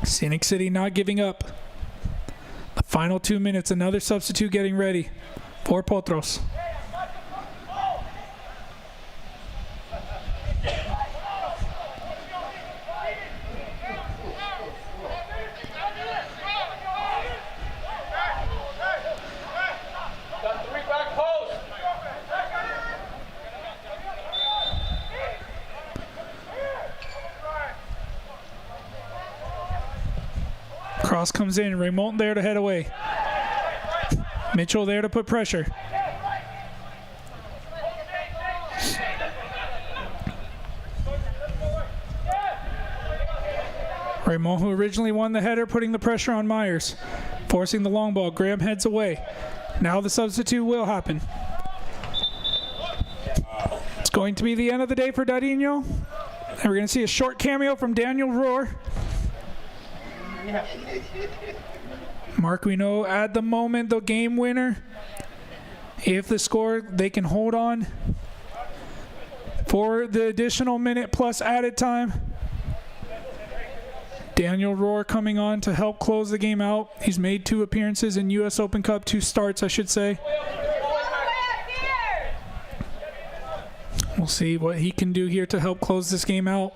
Scenic City not giving up. The final 2 minutes, another substitute getting ready for Potros. Cross comes in, Raymond there to head away. Mitchell there to put pressure. Raymond, who originally won the header, putting the pressure on Myers, forcing the long ball. Graham heads away. Now the substitute will happen. It's going to be the end of the day for Dadinho. And we're going to see a short cameo from Daniel Rohr. Mark, we know at the moment the game winner. If the score, they can hold on for the additional minute plus added time. Daniel Rohr coming on to help close the game out. He's made 2 appearances in U.S. Open Cup, 2 starts, I should say. We'll see what he can do here to help close this game out.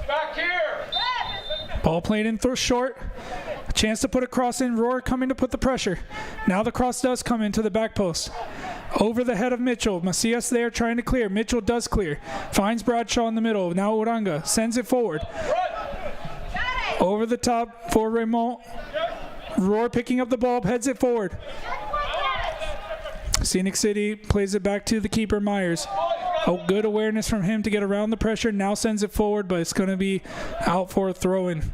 Back here. Ball played in through short. A chance to put a cross in. Rohr coming to put the pressure. Now the cross does come into the back post. Over the head of Mitchell. Macias there trying to clear. Mitchell does clear. Finds Bradshaw in the middle. Now Uranga sends it forward. Over the top for Raymond. Rohr picking up the ball, heads it forward. Scenic City plays it back to the keeper, Myers. Oh, good awareness from him to get around the pressure. Now sends it forward, but it's going to be out for a throw-in.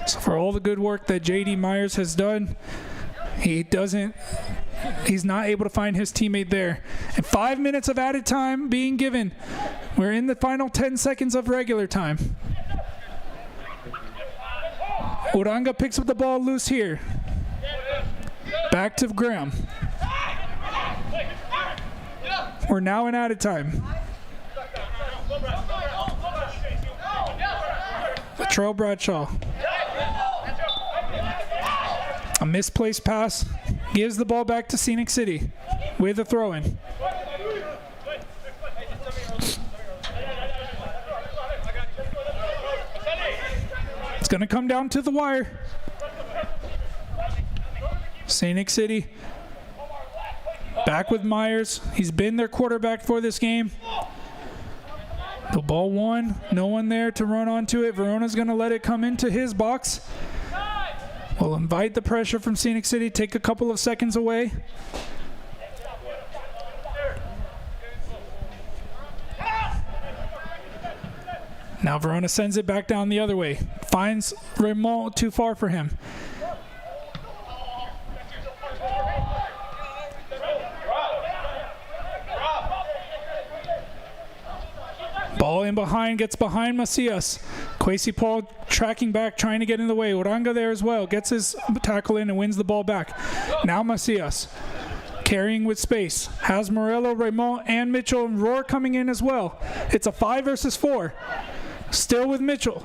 So for all the good work that J.D. Myers has done, he's not able to find his teammate there. And 5 minutes of added time being given. We're in the final 10 seconds of regular time. Uranga picks up the ball loose here. Back to Graham. We're now in added time. Latrell Bradshaw. A misplaced pass gives the ball back to Scenic City with a throw-in. It's going to come down to the wire. Scenic City back with Myers. He's been their quarterback for this game. The ball won. No one there to run onto it. Verona's going to let it come into his box. We'll invite the pressure from Scenic City. Take a couple of seconds away. Now Verona sends it back down the other way. Finds Raymond too far for him. Ball in behind, gets behind Macias. Kwesi Paul tracking back, trying to get in the way. Uranga there as well. Gets his tackle in and wins the ball back. Now Macias. Carrying with space. Has Morello, Raymond, and Mitchell and Rohr coming in as well. It's a 5 versus 4. Still with Mitchell.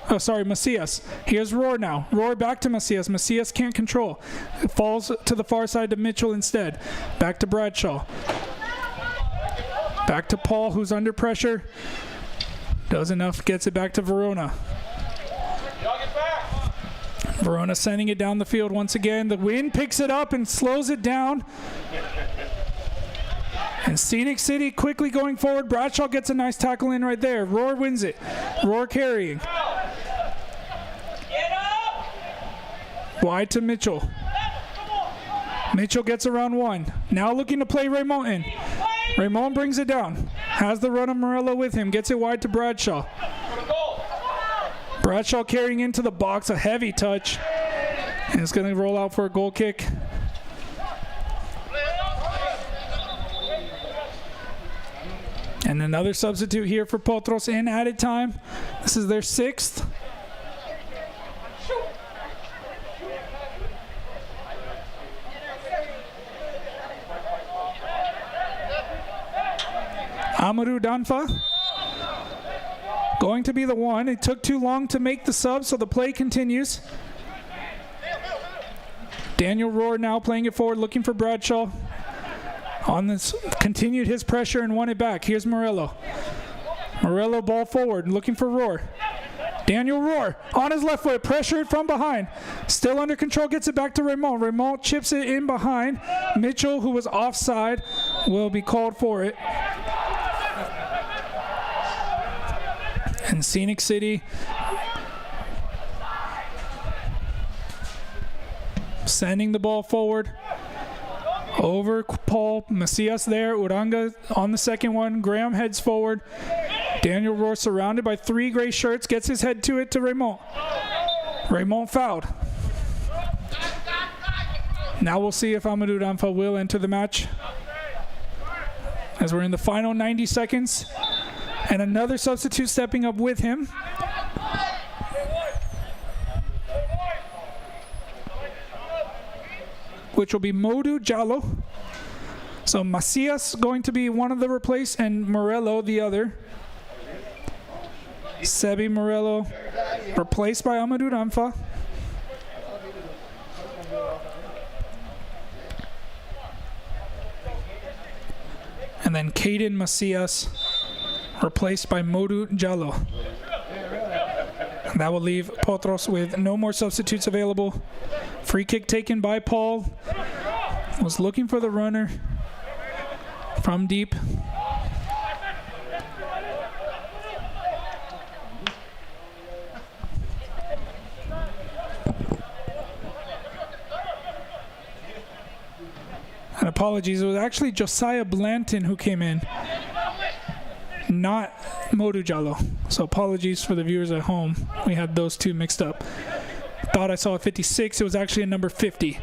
Oh, sorry, Macias. Here's Rohr now. Rohr back to Macias. Macias can't control. It falls to the far side to Mitchell instead. Back to Bradshaw. Back to Paul, who's under pressure. Does enough, gets it back to Verona. Verona sending it down the field once again. The wind picks it up and slows it down. And Scenic City quickly going forward. Bradshaw gets a nice tackle in right there. Rohr wins it. Rohr carrying. Wide to Mitchell. Mitchell gets around 1. Now looking to play Raymond in. Raymond brings it down. Has the run of Morello with him. Gets it wide to Bradshaw. Bradshaw carrying into the box. A heavy touch. And it's going to roll out for a goal kick. And another substitute here for Potros in added time. This is their 6th. Amadou Danfa going to be the one. It took too long to make the sub, so the play continues. Daniel Rohr now playing it forward, looking for Bradshaw. On this, continued his pressure and won it back. Here's Morello. Morello ball forward, looking for Rohr. Daniel Rohr on his left foot, pressured from behind. Still under control, gets it back to Raymond. Raymond chips it in behind. Mitchell, who was offside, will be called for it. And Scenic City sending the ball forward. Over Paul, Macias there, Uranga on the second one. Graham heads forward. Daniel Rohr surrounded by 3 gray shirts, gets his head to it to Raymond. Raymond fouled. Now we'll see if Amadou Danfa will enter the match, as we're in the final 90 seconds. And another substitute stepping up with him. Which will be Modou Jallo. So Macias going to be one of the replaced and Morello the other. Sebi Morello replaced by Amadou Danfa. And then Caden Macias replaced by Modou Jallo. That will leave Potros with no more substitutes available. Free kick taken by Paul. Was looking for the runner from deep. And apologies, it was actually Josiah Blanton who came in, not Modou Jallo. So apologies for the viewers at home. We had those two mixed up. Thought I saw a 56. It was actually a number 50.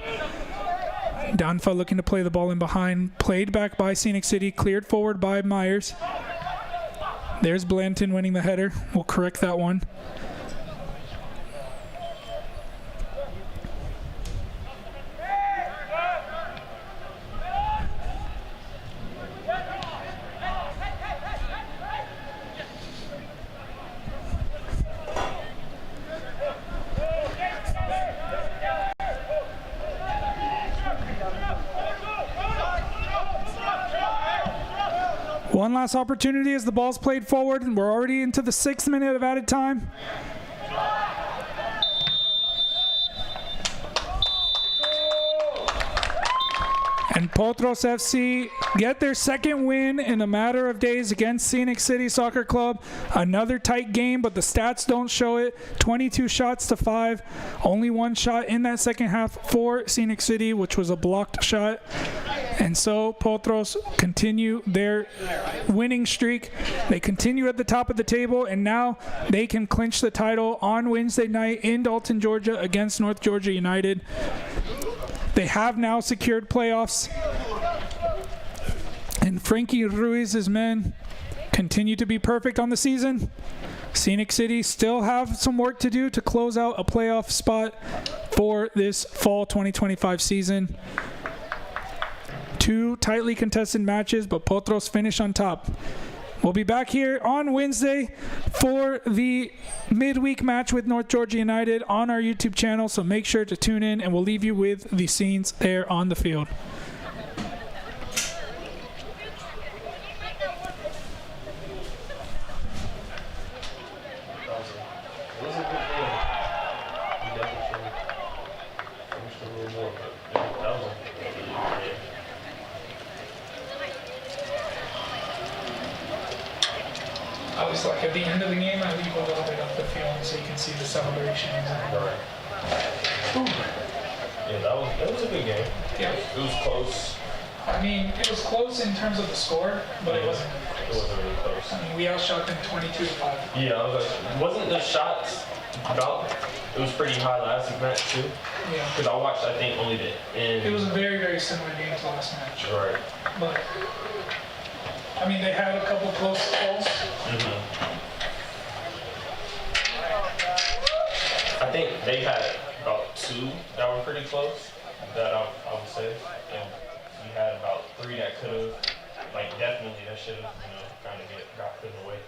Danfa looking to play the ball in behind. Played back by Scenic City. Cleared forward by Myers. There's Blanton winning the header. We'll correct that one. One last opportunity as the ball's played forward, and we're already into the 6th minute of added time. And Potros FC get their second win in a matter of days against Scenic City Soccer Club. Another tight game, but the stats don't show it. 22 shots to 5. Only 1 shot in that second half for Scenic City, which was a blocked shot. And so Potros continue their winning streak. They continue at the top of the table, and now they can clinch the title on Wednesday night in Dalton, Georgia against North Georgia United. They have now secured playoffs. And Frankie Ruiz's men continue to be perfect on the season. Scenic City still have some work to do to close out a playoff spot for this fall 2025 season. 2 tightly contested matches, but Potros finish on top. We'll be back here on Wednesday for the midweek match with North Georgia United on our YouTube channel, so make sure to tune in, and we'll leave you with the scenes there on the field. I was like, at the end of the game, I leave a little bit of the field so you can see the celebrations. Right. Yeah, that was a good game. Yeah. It was close. I mean, it was close in terms of the score, but it wasn't really It close. wasn't really close. I mean, we outshot them 22-5. Yeah, I was like, wasn't the shots about? It was pretty high last match too. Yeah. Because I watched, I think, only the end. It was a very, very similar game to last match. Right. But, I mean, they had a couple close calls. I think they had about 2 that were pretty close, that I would say. And we had about 3 that could have, like, definitely that should have, kind of got put away.